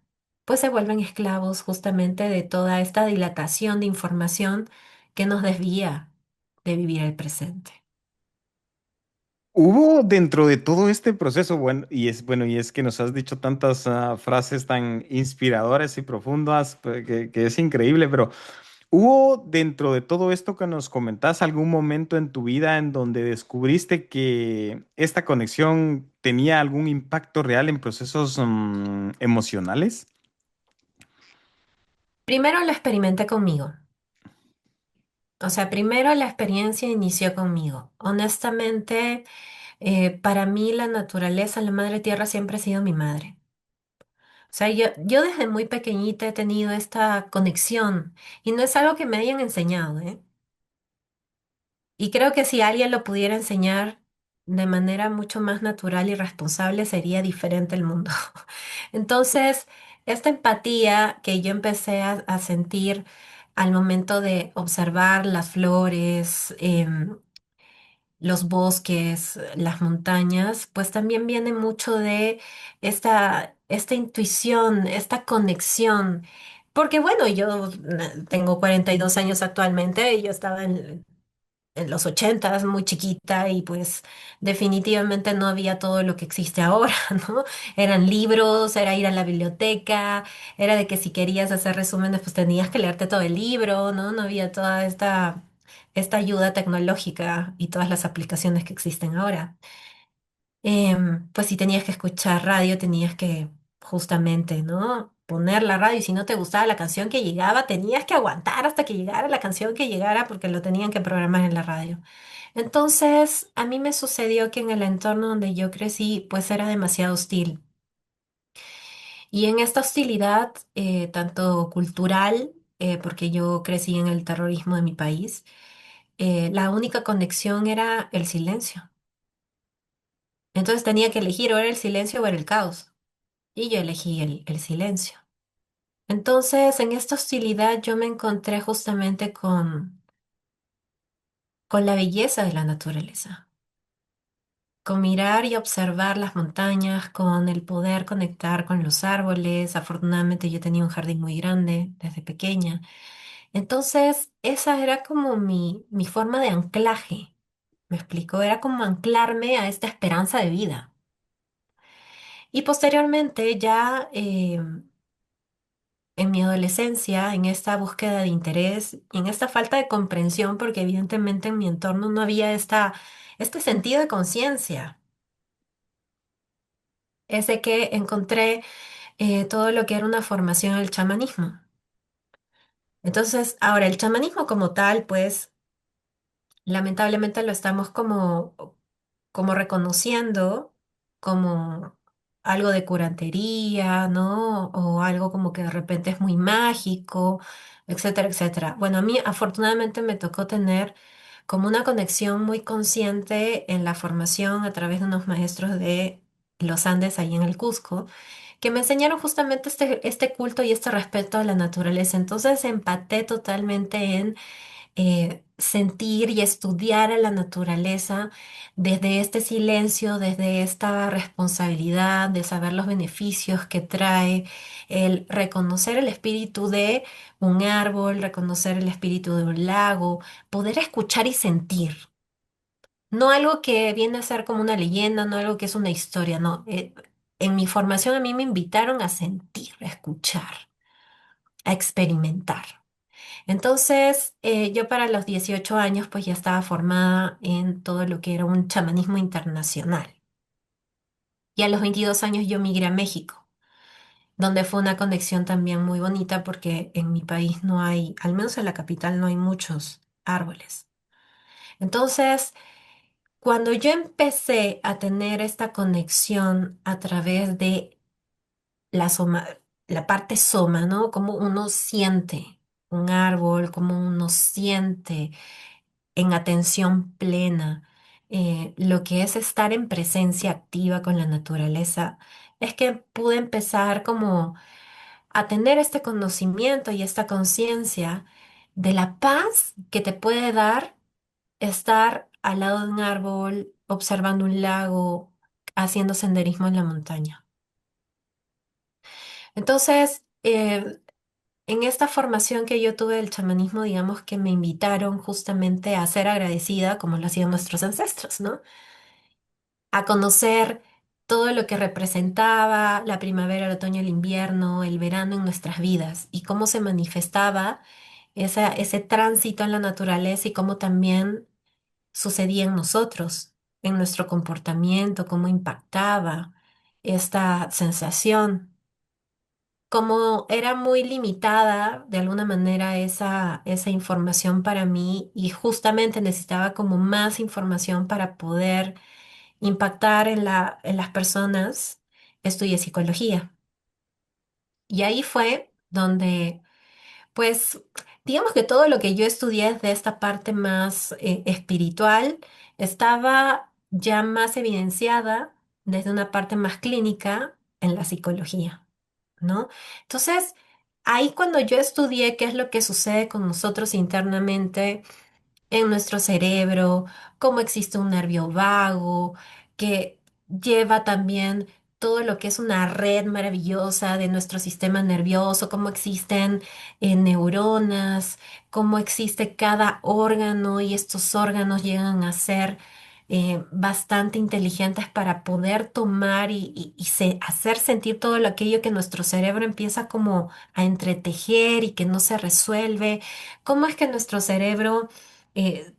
S2: pues se vuelven esclavos justamente de toda esta dilatación de información que nos desvía de vivir el presente.
S1: Hubo dentro de todo este proceso, bueno, y es que nos has dicho tantas frases tan inspiradoras y profundas que es increíble, pero ¿hubo dentro de todo esto que nos comentas algún momento en tu vida en donde descubriste que esta conexión tenía algún impacto real en procesos emocionales?
S2: Primero lo experimenté conmigo. O sea, primero la experiencia inició conmigo. Honestamente, para mí la naturaleza, la madre tierra siempre ha sido mi madre. O sea, yo desde muy pequeñita he tenido esta conexión y no es algo que me hayan enseñado, ¿eh? Y creo que si alguien lo pudiera enseñar de manera mucho más natural y responsable, sería diferente el mundo. Entonces, esta empatía que yo empecé a sentir al momento de observar las flores, los bosques, las montañas, pues también viene mucho de esta intuición, esta conexión. Porque bueno, yo tengo 42 años actualmente y yo estaba en los 80, muy chiquita, y pues definitivamente no había todo lo que existe ahora, ¿no? Eran libros, era ir a la biblioteca, era de que si querías hacer resúmenes pues tenías que leerte todo el libro, ¿no? No había toda esta ayuda tecnológica y todas las aplicaciones que existen ahora. Pues si tenías que escuchar radio, tenías que justamente, ¿no? Poner la radio, y si no te gustaba la canción que llegaba, tenías que aguantar hasta que llegara la canción que llegara porque lo tenían que programar en la radio. Entonces, a mí me sucedió que en el entorno donde yo crecí, pues era demasiado hostil. Y en esta hostilidad, tanto cultural, porque yo crecí en el terrorismo de mi país, la única conexión era el silencio. Entonces tenía que elegir o era el silencio o era el caos. Y yo elegí el silencio. Entonces, en esta hostilidad yo me encontré justamente con la belleza de la naturaleza, con mirar y observar las montañas, con el poder conectar con los árboles. Afortunadamente yo tenía un jardín muy grande desde pequeña. Entonces, esa era como mi forma de anclaje. ¿Me explico? Era como anclarme a esta esperanza de vida. Y posteriormente ya en mi adolescencia, en esta búsqueda de interés y en esta falta de comprensión, porque evidentemente en mi entorno no había este sentido de conciencia, ese que encontré todo lo que era una formación al chamanismo. Entonces, ahora el chamanismo como tal, pues lamentablemente lo estamos como reconociendo como algo de curantería, ¿no? O algo como que de repente es muy mágico, etcétera, etcétera. Bueno, a mí afortunadamente me tocó tener como una conexión muy consciente en la formación a través de unos maestros de los Andes ahí en el Cusco, que me enseñaron justamente este culto y este respeto a la naturaleza. Entonces empaté totalmente en sentir y estudiar a la naturaleza desde este silencio, desde esta responsabilidad de saber los beneficios que trae, el reconocer el espíritu de un árbol, reconocer el espíritu de un lago, poder escuchar y sentir. No algo que viene a ser como una leyenda, no algo que es una historia, no. En mi formación a mí me invitaron a sentir, a escuchar, a experimentar. Entonces, yo para los 18 años pues ya estaba formada en todo lo que era un chamanismo internacional. Y a los 22 años yo migré a México, donde fue una conexión también muy bonita porque en mi país no hay, al menos en la capital, no hay muchos árboles. Entonces, cuando yo empecé a tener esta conexión a través de la soma, la parte soma, ¿no? Cómo uno siente un árbol, cómo uno siente en atención plena, lo que es estar en presencia activa con la naturaleza, es que pude empezar como a tener este conocimiento y esta conciencia de la paz que te puede dar estar al lado de un árbol, observando un lago, haciendo senderismo en la montaña. Entonces, en esta formación que yo tuve del chamanismo, digamos que me invitaron justamente a ser agradecida, como lo hacían nuestros ancestros, ¿no? A conocer todo lo que representaba la primavera, el otoño, el invierno, el verano en nuestras vidas y cómo se manifestaba ese tránsito en la naturaleza y cómo también sucedía en nosotros, en nuestro comportamiento, cómo impactaba esta sensación. Como era muy limitada de alguna manera esa información para mí y justamente necesitaba como más información para poder impactar en las personas, estudié psicología. Y ahí fue donde, pues, Digamos que todo lo que yo estudié de esta parte más espiritual estaba ya más evidenciada desde una parte más clínica en la psicología, ¿no? Entonces, ahí cuando yo estudié qué es lo que sucede con nosotros internamente, en nuestro cerebro, cómo existe un nervio vago, que lleva también todo lo que es una red maravillosa de nuestro sistema nervioso, cómo existen neuronas, cómo existe cada órgano y estos órganos llegan a ser bastante inteligentes para poder tomar hacer sentir todo lo aquello que nuestro cerebro empieza como a entretejer y que no se resuelve. ¿Cómo es que nuestro cerebro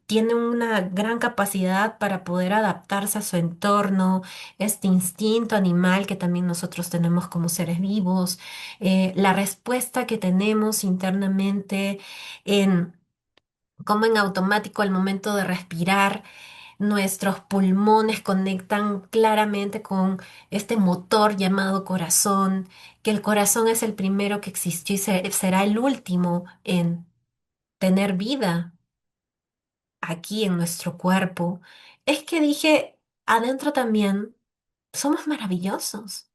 S2: tiene una gran capacidad para poder adaptarse a su entorno, este instinto animal que también nosotros tenemos como seres vivos, la respuesta que tenemos internamente en cómo en automático al momento de respirar, nuestros pulmones conectan claramente con este motor llamado corazón, que el corazón es el primero que existió y será el último en tener vida aquí en nuestro cuerpo, es que dije, adentro también somos maravillosos.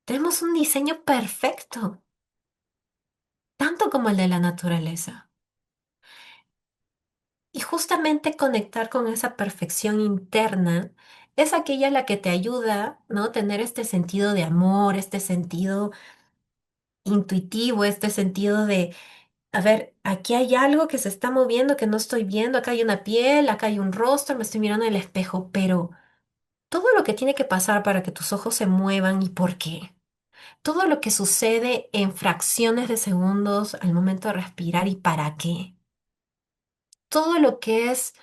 S2: Tenemos un diseño perfecto, tanto como el de la naturaleza. Y justamente conectar con esa perfección interna es aquella la que te ayuda, ¿no? Tener este sentido de amor, este sentido intuitivo, este sentido de, a ver, aquí hay algo que se está moviendo que no estoy viendo, acá hay una piel, acá hay un rostro, me estoy mirando en el espejo, pero todo lo que tiene que pasar para que tus ojos se muevan y por qué. Todo lo que sucede en fracciones de segundos al momento de respirar y para qué. Todo lo que es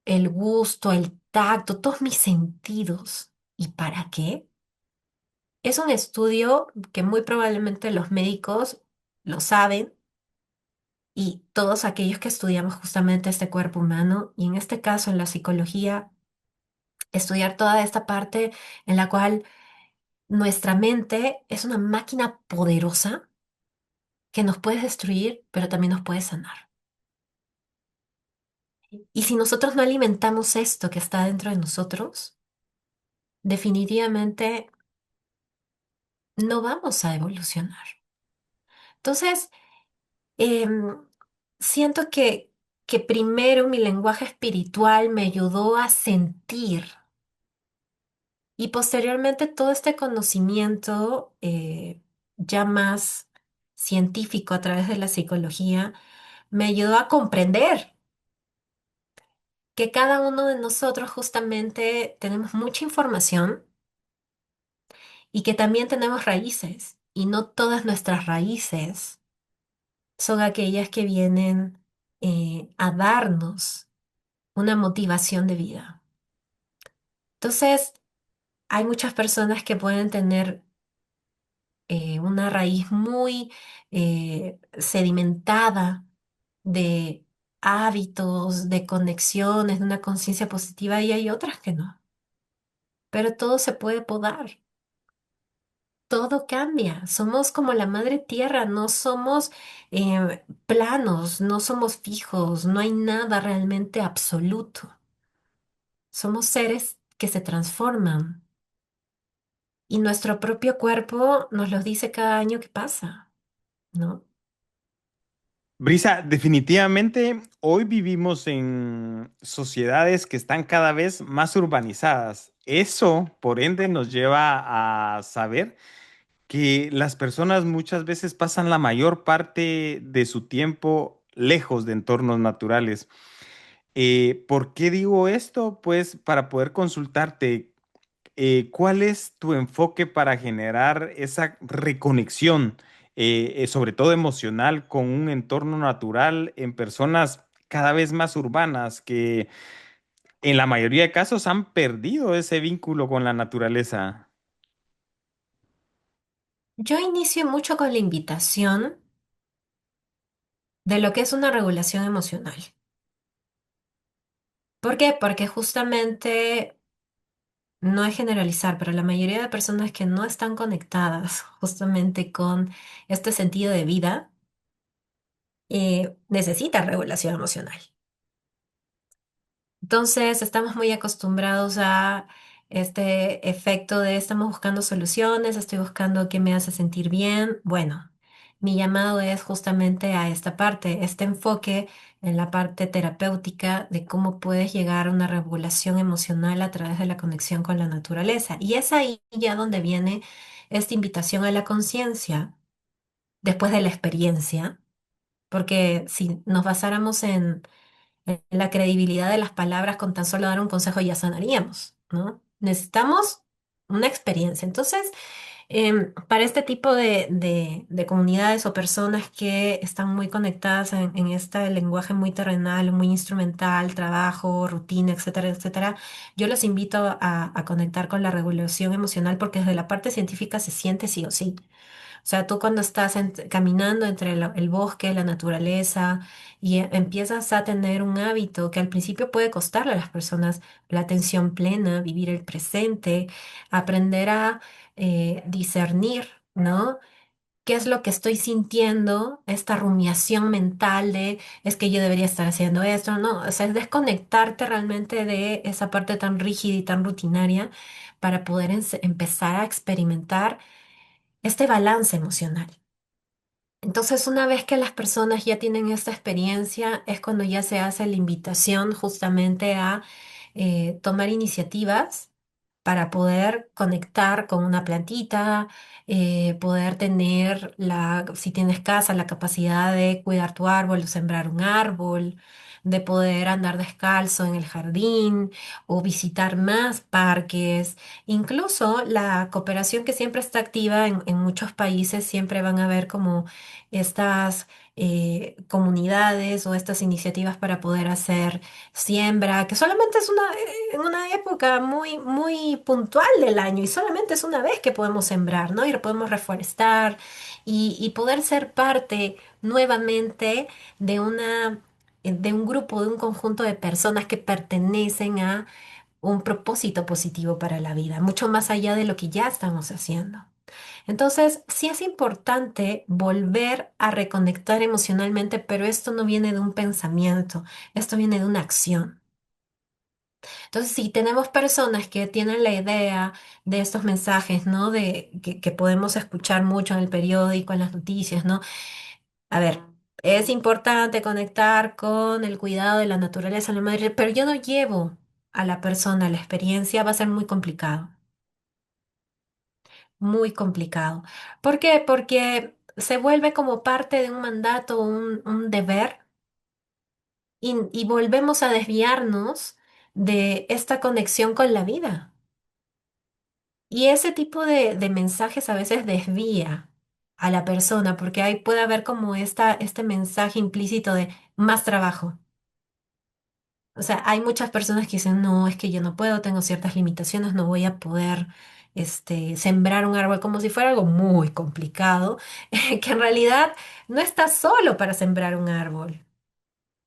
S2: el gusto, el tacto, todos mis sentidos y para qué. Es un estudio que muy probablemente los médicos lo saben y todos aquellos que estudiamos justamente este cuerpo humano y en este caso en la psicología, estudiar toda esta parte en la cual nuestra mente es una máquina poderosa que nos puede destruir, pero también nos puede sanar. Y si nosotros no alimentamos esto que está dentro de nosotros, definitivamente no vamos a evolucionar. Entonces, em, siento que primero mi lenguaje espiritual me ayudó a sentir y posteriormente todo este conocimiento ya más científico a través de la psicología me ayudó a comprender que cada uno de nosotros justamente tenemos mucha información y que también tenemos raíces y no todas nuestras raíces son aquellas que vienen a darnos una motivación de vida. Entonces, hay muchas personas que pueden tener una raíz muy sedimentada de hábitos, de conexiones, de una conciencia positiva y hay otras que no. Pero todo se puede podar, todo cambia. Somos como la madre tierra, no somos planos, no somos fijos, no hay nada realmente absoluto. Somos seres que se transforman y nuestro propio cuerpo nos lo dice cada año que pasa, ¿no?
S1: Brisa, definitivamente hoy vivimos en sociedades que están cada vez más urbanizadas. Eso, por ende, nos lleva a saber que las personas muchas veces pasan la mayor parte de su tiempo lejos de entornos naturales. ¿Por qué digo esto? Pues para poder consultarte, ¿cuál es tu enfoque para generar esa reconexión, sobre todo emocional, con un entorno natural en personas cada vez más urbanas que en la mayoría de casos han perdido ese vínculo con la naturaleza?
S2: Yo inicio mucho con la invitación de lo que es una regulación emocional. ¿Por qué? Porque justamente no es generalizar, pero la mayoría de personas que no están conectadas justamente con este sentido de vida necesita regulación emocional. Entonces, estamos muy acostumbrados a este efecto de estamos buscando soluciones, estoy buscando qué me hace sentir bien. Bueno, mi llamado es justamente a esta parte, este enfoque en la parte terapéutica de cómo puedes llegar a una regulación emocional a través de la conexión con la naturaleza. Y es ahí ya donde viene esta invitación a la conciencia después de la experiencia, porque si nos basáramos en la credibilidad de las palabras con tan solo dar un consejo ya sanaríamos, ¿no? Necesitamos una experiencia. Entonces, para este tipo de comunidades o personas que están muy conectadas en este lenguaje muy terrenal, muy instrumental, trabajo, rutina, etcétera, etcétera, yo los invito a conectar con la regulación emocional porque desde la parte científica se siente sí o sí. O sea, tú cuando estás caminando entre el bosque, la naturaleza, y empiezas a tener un hábito que al principio puede costarle a las personas la atención plena, vivir el presente, aprender a discernir, ¿no? ¿Qué es lo que estoy sintiendo? Esta rumiación mental de es que yo debería estar haciendo esto, ¿no? O sea, es desconectarte realmente de esa parte tan rígida y tan rutinaria para poder empezar a experimentar este balance emocional. Entonces, una vez que las personas ya tienen esta experiencia, es cuando ya se hace la invitación justamente a tomar iniciativas para poder conectar con una plantita, poder tener si tienes casa, la capacidad de cuidar tu árbol o sembrar un árbol, de poder andar descalzo en el jardín o visitar más parques. Incluso la cooperación que siempre está activa en muchos países, siempre van a ver como estas comunidades o estas iniciativas para poder hacer siembra, que solamente es en una época muy, muy puntual del año y solamente es una vez que podemos sembrar, ¿no? Y podemos reforestar y poder ser parte nuevamente de de un grupo, de un conjunto de personas que pertenecen a un propósito positivo para la vida, mucho más allá de lo que ya estamos haciendo. Entonces, sí es importante volver a reconectar emocionalmente, pero esto no viene de un pensamiento, esto viene de una acción. Entonces, si tenemos personas que tienen la idea de estos mensajes, ¿no? Que podemos escuchar mucho en el periódico, en las noticias, ¿no? A ver, es importante conectar con el cuidado de la naturaleza, la madre, pero yo no llevo a la persona a la experiencia, va a ser muy complicado, muy complicado. ¿Por qué? Porque se vuelve como parte de un mandato, un deber, y volvemos a desviarnos de esta conexión con la vida. Y ese tipo de mensajes a veces desvía a la persona, porque ahí puede haber como este mensaje implícito de más trabajo. O sea, hay muchas personas que dicen, no, es que yo no puedo, tengo ciertas limitaciones, no voy a poder sembrar un árbol como si fuera algo muy complicado, que en realidad no estás solo para sembrar un árbol.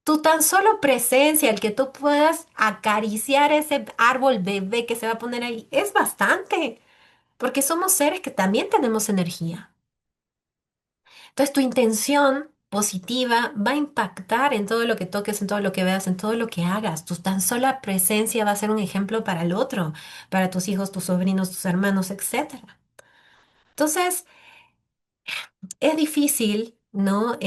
S2: Tu tan solo presencia, el que tú puedas acariciar ese árbol bebé que se va a poner ahí, es bastante, porque somos seres que también tenemos energía. Entonces, tu intención positiva va a impactar en todo lo que toques, en todo lo que veas, en todo lo que hagas. Tu tan sola presencia va a ser un ejemplo para el otro, para tus hijos, tus sobrinos, tus hermanos, etcétera. Entonces, es difícil, ¿no?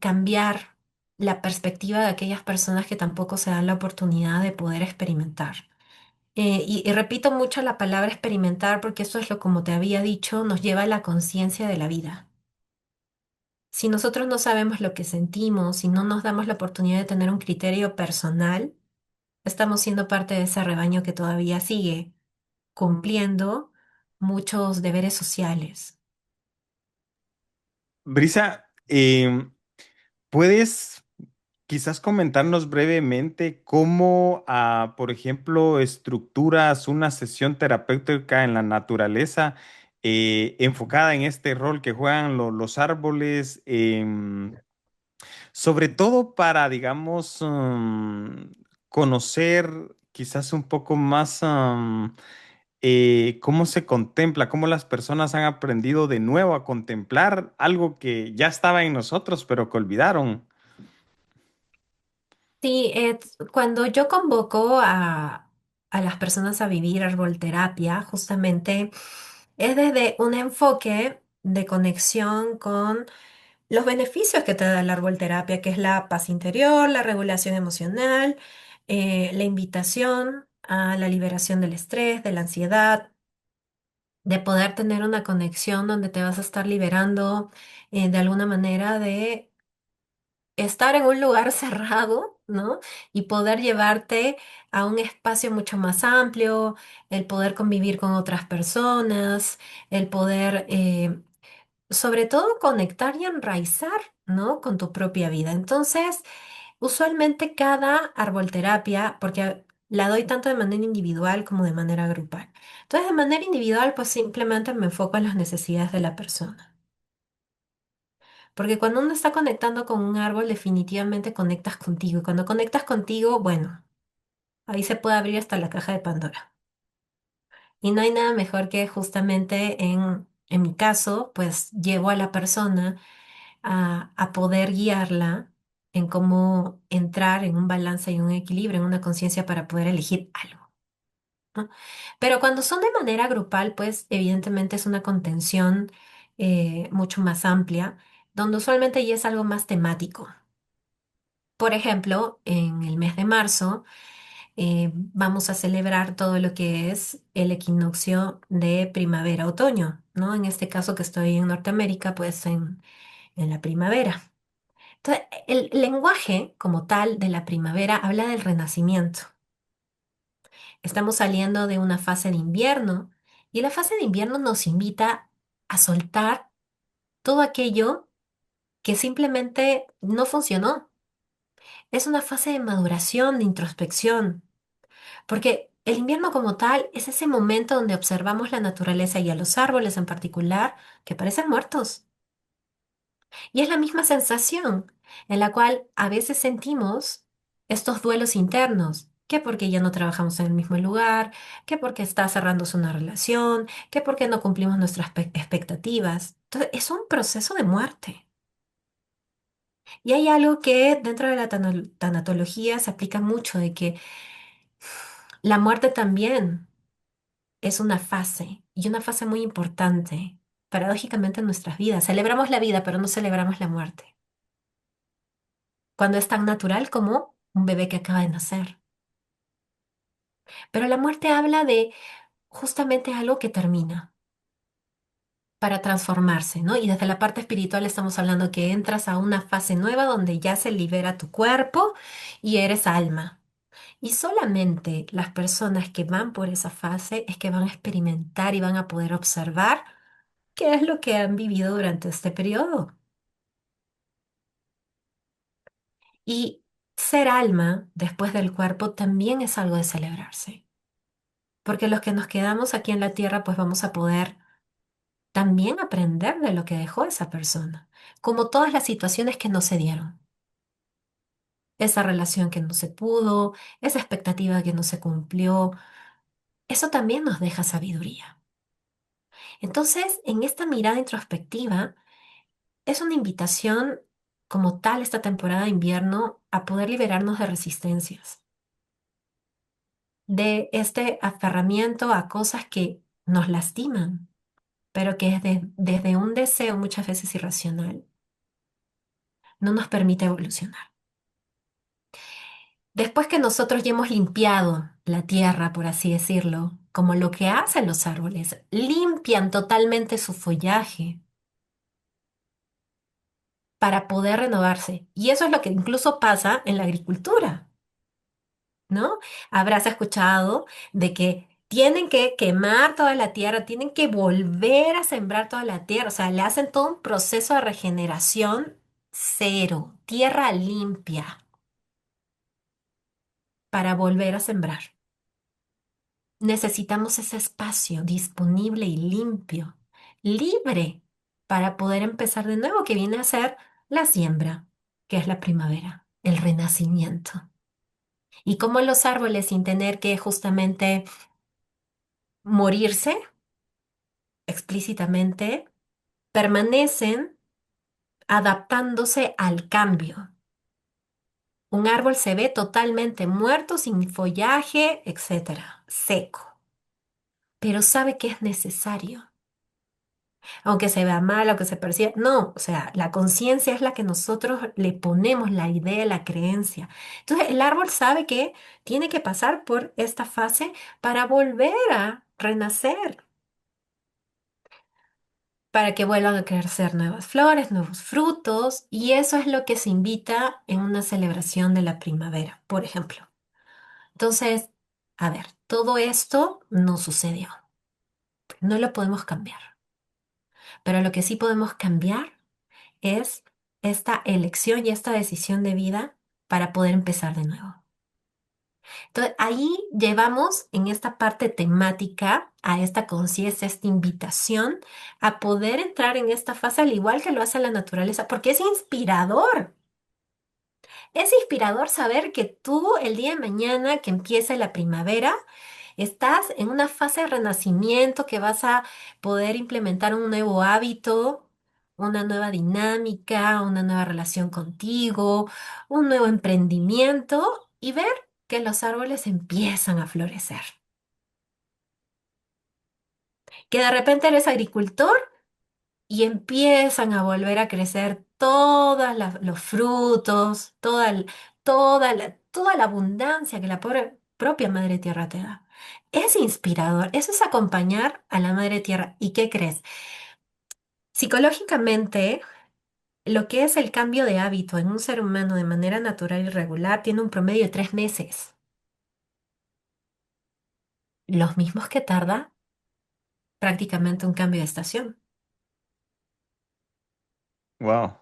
S2: Cambiar la perspectiva de aquellas personas que tampoco se dan la oportunidad de poder experimentar. Y repito mucho la palabra experimentar porque eso es lo, como te había dicho, nos lleva a la conciencia de la vida. Si nosotros no sabemos lo que sentimos, si no nos damos la oportunidad de tener un criterio personal, estamos siendo parte de ese rebaño que todavía sigue cumpliendo muchos deberes sociales.
S1: Brisa, ¿puedes quizás comentarnos brevemente cómo, por ejemplo, estructuras una sesión terapéutica en la naturaleza enfocada en este rol que juegan los árboles? Sobre todo para, digamos, conocer quizás un poco más cómo se contempla, cómo las personas han aprendido de nuevo a contemplar algo que ya estaba en nosotros, pero que olvidaron.
S2: Sí, cuando yo convoco a las personas a vivir arbolterapia, justamente es desde un enfoque de conexión con los beneficios que te da la arbolterapia, que es la paz interior, la regulación emocional, la invitación a la liberación del estrés, de la ansiedad, de poder tener una conexión donde te vas a estar liberando de alguna manera de estar en un lugar cerrado, ¿no? Y poder llevarte a un espacio mucho más amplio, el poder convivir con otras personas, el poder, sobre todo, conectar y enraizar, ¿no? Con tu propia vida. Entonces, usualmente cada arbolterapia, porque la doy tanto de manera individual como de manera grupal. Entonces, de manera individual, pues simplemente me enfoco en las necesidades de la persona. Porque cuando uno está conectando con un árbol, definitivamente conectas contigo. Y cuando conectas contigo, bueno, ahí se puede abrir hasta la caja de Pandora. Y no hay nada mejor que justamente en mi caso, pues llevo a la persona a poder guiarla en cómo entrar en un balance y un equilibrio, en una conciencia para poder elegir algo, ¿no? Pero cuando son de manera grupal, pues evidentemente es una contención mucho más amplia, donde usualmente ya es algo más temático. Por ejemplo, en el mes de marzo vamos a celebrar todo lo que es el equinoccio de primavera-otoño, ¿no? En este caso que estoy en Norteamérica, pues en la primavera. Entonces, el lenguaje como tal de la primavera habla del renacimiento. Estamos saliendo de una fase de invierno y la fase de invierno nos invita a soltar todo aquello que simplemente no funcionó. Es una fase de maduración, de introspección. Porque el invierno como tal es ese momento donde observamos la naturaleza y a los árboles en particular que parecen muertos. Y es la misma sensación en la cual a veces sentimos estos duelos internos, que porque ya no trabajamos en el mismo lugar, que porque está cerrándose una relación, que porque no cumplimos nuestras expectativas. Entonces, es un proceso de muerte. Y hay algo que dentro de la tanatología se aplica mucho, de que la muerte también es una fase y una fase muy importante, paradójicamente en nuestras vidas. Celebramos la vida, pero no celebramos la muerte, cuando es tan natural como un bebé que acaba de nacer. Pero la muerte habla de justamente algo que termina para transformarse, ¿no? Y desde la parte espiritual estamos hablando que entras a una fase nueva donde ya se libera tu cuerpo y eres alma. Y solamente las personas que van por esa fase es que van a experimentar y van a poder observar qué es lo que han vivido durante este periodo. Y ser alma después del cuerpo también es algo de celebrarse, porque los que nos quedamos aquí en la tierra, pues vamos a poder también aprender de lo que dejó esa persona, como todas las situaciones que no se dieron, esa relación que no se pudo, esa expectativa que no se cumplió, eso también nos deja sabiduría. Entonces, en esta mirada introspectiva, es una invitación como tal esta temporada de invierno a poder liberarnos de resistencias, de este aferramiento a cosas que nos lastiman, pero que desde un deseo muchas veces irracional no nos permite evolucionar. Después que nosotros ya hemos limpiado la tierra, por así decirlo, como lo que hacen los árboles, limpian totalmente su follaje para poder renovarse. Y eso es lo que incluso pasa en la agricultura. ¿No? Habrás escuchado de que tienen que quemar toda la tierra, tienen que volver a sembrar toda la tierra, o sea, le hacen todo un proceso de regeneración cero, tierra limpia, para volver a sembrar. Necesitamos ese espacio disponible y limpio, libre, para poder empezar de nuevo, que viene a ser la siembra, que es la primavera, el renacimiento. Y como los árboles, sin tener que justamente morirse explícitamente, permanecen adaptándose al cambio. Un árbol se ve totalmente muerto, sin follaje, etcétera, seco, pero sabe que es necesario, aunque se vea mal, aunque se perciba. No, o sea, la conciencia es la que nosotros le ponemos la idea, la creencia. Entonces, el árbol sabe que tiene que pasar por esta fase para volver a renacer, para que vuelvan a crecer nuevas flores, nuevos frutos, y eso es lo que se invita en una celebración de la primavera, por ejemplo. Entonces, a ver, todo esto no sucedió, no lo podemos cambiar, pero lo que sí podemos cambiar es esta elección y esta decisión de vida para poder empezar de nuevo. Entonces, ahí llevamos en esta parte temática a esta conciencia, esta invitación a poder entrar en esta fase al igual que lo hace la naturaleza, porque es inspirador. Es inspirador saber que tú el día de mañana que empiece la primavera, estás en una fase de renacimiento que vas a poder implementar un nuevo hábito, una nueva dinámica, una nueva relación contigo, un nuevo emprendimiento y ver que los árboles empiezan a florecer. Que de repente eres agricultor y empiezan a volver a crecer todos los frutos, toda la abundancia que la propia Madre Tierra te da. Es inspirador, eso es acompañar a la Madre Tierra. ¿Y qué crees? Psicológicamente, lo que es el cambio de hábito en un ser humano de manera natural y regular tiene un promedio de 3 meses, los mismos que tarda prácticamente un cambio de estación.
S1: Wow.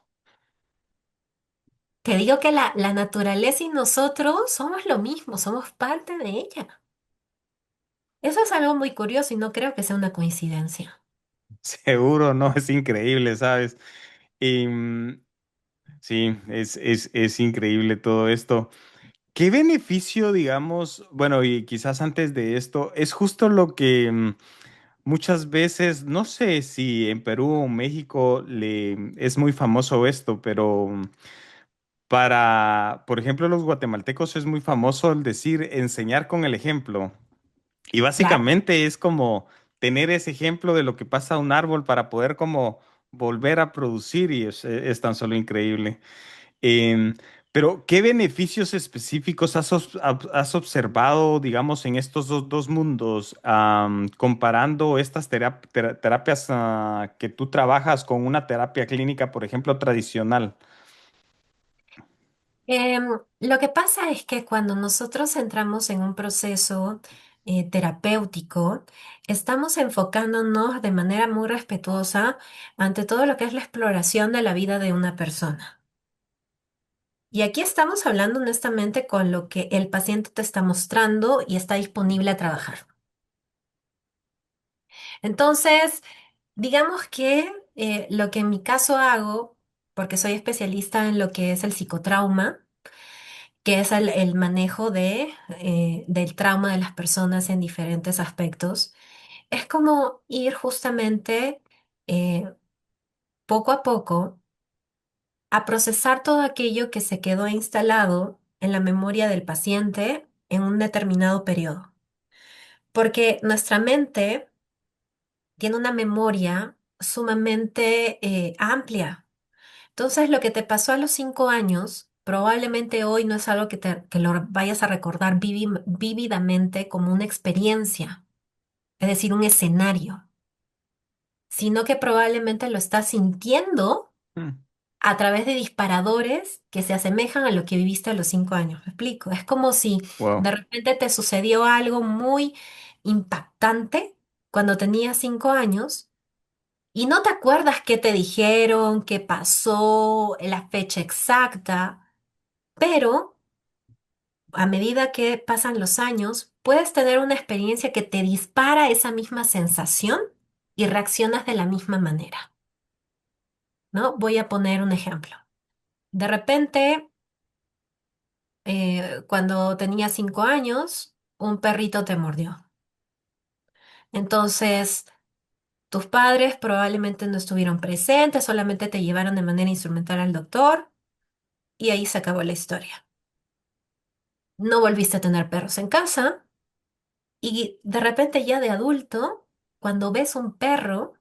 S2: Te digo que la naturaleza y nosotros somos lo mismo, somos parte de ella. Eso es algo muy curioso y no creo que sea una coincidencia.
S1: Seguro, ¿no? Es increíble, ¿sabes? Y sí, es increíble todo esto. ¿Qué beneficio, digamos, bueno, y quizás antes de esto, es justo lo que muchas veces, no sé si en Perú o México es muy famoso esto, pero para, por ejemplo, los guatemaltecos es muy famoso el decir enseñar con el ejemplo. Y
S2: Claro.
S1: básicamente es como tener ese ejemplo de lo que pasa a un árbol para poder como volver a producir y es tan solo increíble. Em, pero, ¿qué beneficios específicos has observado, digamos, en estos dos mundos, comparando estas terapias que tú trabajas con una terapia clínica, por ejemplo, tradicional?
S2: Lo que pasa es que cuando nosotros entramos en un proceso terapéutico, estamos enfocándonos de manera muy respetuosa ante todo lo que es la exploración de la vida de una persona. Y aquí estamos hablando honestamente con lo que el paciente te está mostrando y está disponible a trabajar. Entonces, digamos que lo que en mi caso hago, porque soy especialista en lo que es el psicotrauma, que es el manejo del trauma de las personas en diferentes aspectos, es como ir justamente eh, poco a poco a procesar todo aquello que se quedó instalado en la memoria del paciente en un determinado periodo. Porque nuestra mente tiene una memoria sumamente amplia. Entonces, lo que te pasó a los 5 años, probablemente hoy no es algo que lo vayas a recordar vívidamente como una experiencia, es decir, un escenario, sino que probablemente lo estás sintiendo a través de disparadores que se asemejan a lo que viviste a los 5 años. ¿Me explico? Es como si de
S1: Wow.
S2: repente te sucedió algo muy impactante cuando tenías 5 años. Y no te acuerdas qué te dijeron, qué pasó, la fecha exacta, pero a medida que pasan los años, puedes tener una experiencia que te dispara esa misma sensación y reaccionas de la misma manera, ¿no? Voy a poner un ejemplo. De repente, cuando tenías 5 años, un perrito te mordió. Entonces, tus padres probablemente no estuvieron presentes, solamente te llevaron de manera instrumental al doctor y ahí se acabó la historia. No volviste a tener perros en casa y de repente ya de adulto, cuando ves un perro,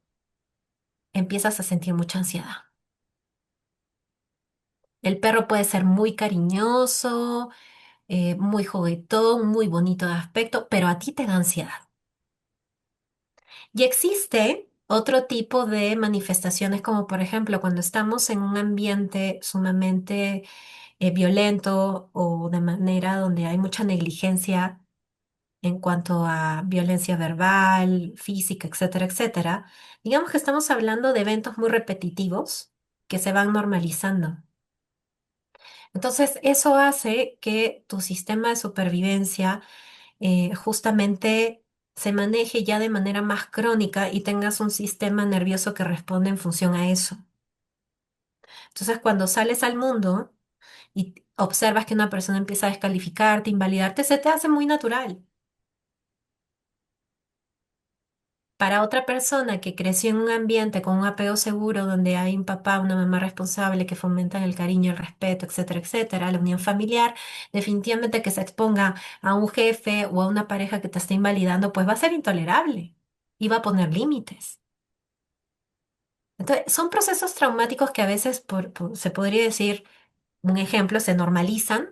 S2: empiezas a sentir mucha ansiedad. El perro puede ser muy cariñoso, muy juguetón, muy bonito de aspecto, pero a ti te da ansiedad. Y existe otro tipo de manifestaciones, como por ejemplo cuando estamos en un ambiente sumamente violento o de manera donde hay mucha negligencia en cuanto a violencia verbal, física, etcétera, etcétera. Digamos que estamos hablando de eventos muy repetitivos que se van normalizando. Entonces, eso hace que tu sistema de supervivencia justamente se maneje ya de manera más crónica y tengas un sistema nervioso que responde en función a eso. Entonces, cuando sales al mundo y observas que una persona empieza a descalificarte, invalidarte, se te hace muy natural. Para otra persona que creció en un ambiente con un apego seguro, donde hay un papá, una mamá responsable que fomentan el cariño, el respeto, etcétera, etcétera, la unión familiar, definitivamente que se exponga a un jefe o a una pareja que te esté invalidando, pues va a ser intolerable y va a poner límites. Entonces, son procesos traumáticos que a veces, se podría decir, un ejemplo, se normalizan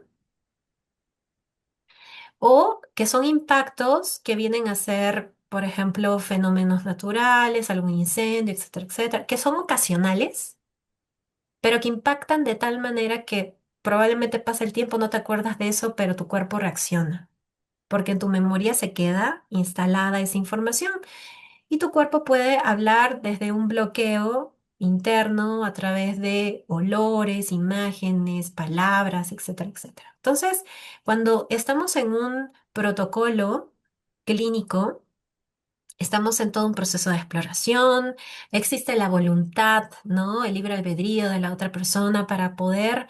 S2: o que son impactos que vienen a ser, por ejemplo, fenómenos naturales, algún incendio, etcétera, etcétera, que son ocasionales, pero que impactan de tal manera que probablemente pasa el tiempo, no te acuerdas de eso, pero tu cuerpo reacciona, porque en tu memoria se queda instalada esa información. Y tu cuerpo puede hablar desde un bloqueo interno a través de olores, imágenes, palabras, etcétera, etcétera. Entonces, cuando estamos en un protocolo clínico, estamos en todo un proceso de exploración, existe la voluntad, ¿no? El libre albedrío de la otra persona para poder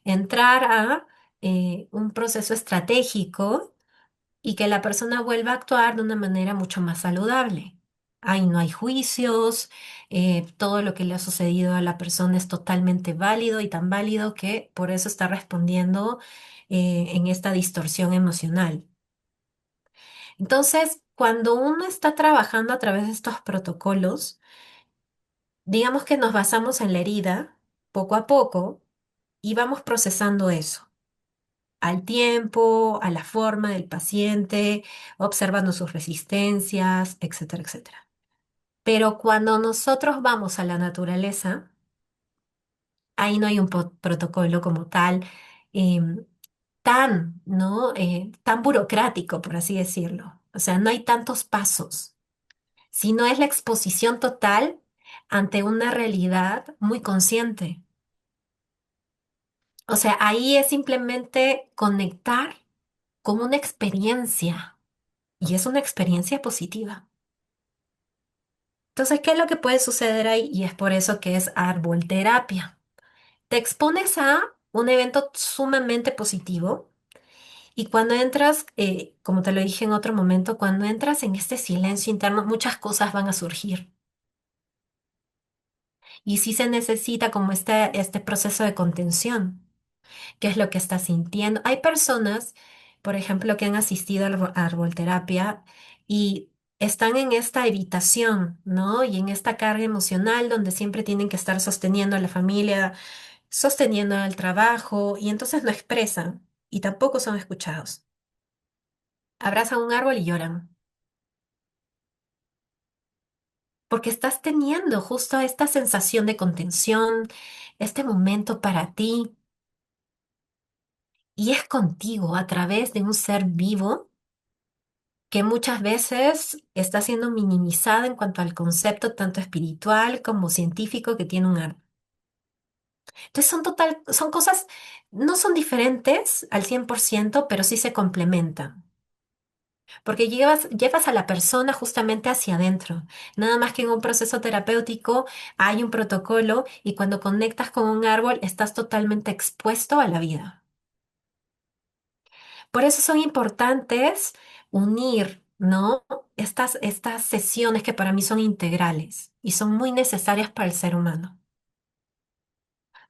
S2: entrar a un proceso estratégico y que la persona vuelva a actuar de una manera mucho más saludable. Ahí no hay juicios, todo lo que le ha sucedido a la persona es totalmente válido y tan válido que por eso está respondiendo en esta distorsión emocional. Entonces, cuando uno está trabajando a través de estos protocolos, digamos que nos basamos en la herida poco a poco y vamos procesando eso al tiempo, a la forma del paciente, observando sus resistencias, etcétera, etcétera. Pero cuando nosotros vamos a la naturaleza, ahí no hay un protocolo como tal, em, tan, ¿no? Tan burocrático, por así decirlo. O sea, no hay tantos pasos, sino es la exposición total ante una realidad muy consciente. O sea, ahí es simplemente conectar con una experiencia. Y es una experiencia positiva. Entonces, ¿qué es lo que puede suceder ahí? Y es por eso que es árbol terapia. Te expones a un evento sumamente positivo y cuando entras, como te lo dije en otro momento, cuando entras en este silencio interno, muchas cosas van a surgir. Y sí se necesita como este proceso de contención. ¿Qué es lo que estás sintiendo? Hay personas, por ejemplo, que han asistido a a arbolterapia y están en esta evitación, ¿no? Y en esta carga emocional donde siempre tienen que estar sosteniendo a la familia, sosteniendo al trabajo y entonces no expresan y tampoco son escuchados. Abrazan un árbol y lloran porque estás teniendo justo esta sensación de contención, este momento para ti y es contigo a través de un ser vivo que muchas veces está siendo minimizada en cuanto al concepto tanto espiritual como científico que tiene un árbol. Entonces son cosas, no son diferentes al 100%, pero sí se complementan, porque llevas a la persona justamente hacia adentro. Nada más que en un proceso terapéutico hay un protocolo y cuando conectas con un árbol estás totalmente expuesto a la vida. Por eso son importantes unir, ¿no? Estas sesiones que para mí son integrales y son muy necesarias para el ser humano.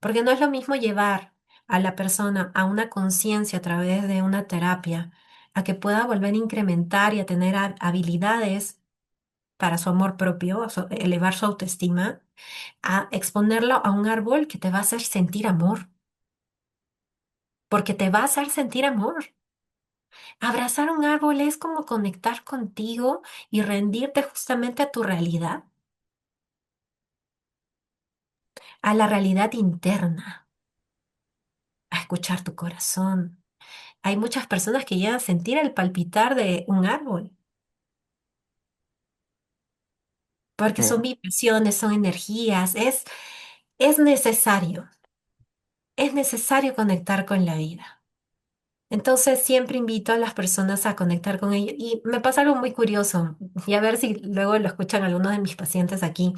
S2: Porque no es lo mismo llevar a la persona a una conciencia a través de una terapia, a que pueda volver a incrementar y a tener habilidades para su amor propio, elevar su autoestima, a exponerlo a un árbol que te va a hacer sentir amor, porque te va a hacer sentir amor. Abrazar un árbol es como conectar contigo y rendirte justamente a tu realidad, a la realidad interna, a escuchar tu corazón. Hay muchas personas que llegan a sentir el palpitar de un árbol, porque son
S1: Oh.
S2: vibraciones, son energías, es necesario conectar con la vida. Entonces siempre invito a las personas a conectar con ello. Y me pasa algo muy curioso, y a ver si luego lo escuchan algunos de mis pacientes aquí.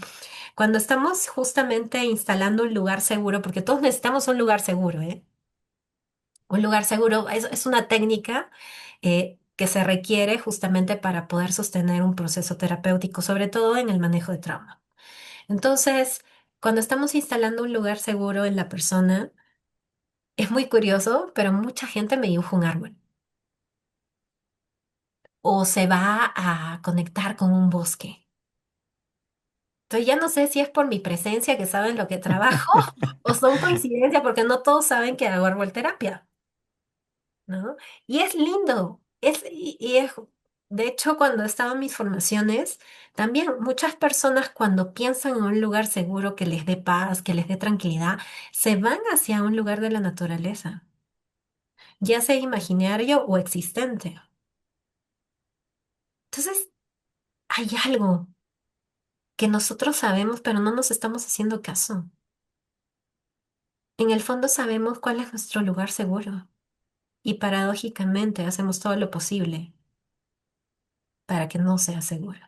S2: Cuando estamos justamente instalando un lugar seguro, porque todos necesitamos un lugar seguro, ¿eh? Un lugar seguro es una técnica que se requiere justamente para poder sostener un proceso terapéutico, sobre todo en el manejo de trauma. Entonces, cuando estamos instalando un lugar seguro en la persona, es muy curioso, pero mucha gente me dibuja un árbol o se va a conectar con un bosque. Entonces ya no sé si es por mi presencia que saben lo que trabajo o son coincidencias porque no todos saben que hago árbol terapia. ¿No? Y es lindo, de hecho, cuando estaba en mis formaciones, también muchas personas cuando piensan en un lugar seguro que les dé paz, que les dé tranquilidad, se van hacia un lugar de la naturaleza, ya sea imaginario o existente. Entonces, hay algo que nosotros sabemos, pero no nos estamos haciendo caso. En el fondo sabemos cuál es nuestro lugar seguro y paradójicamente hacemos todo lo posible para que no sea seguro.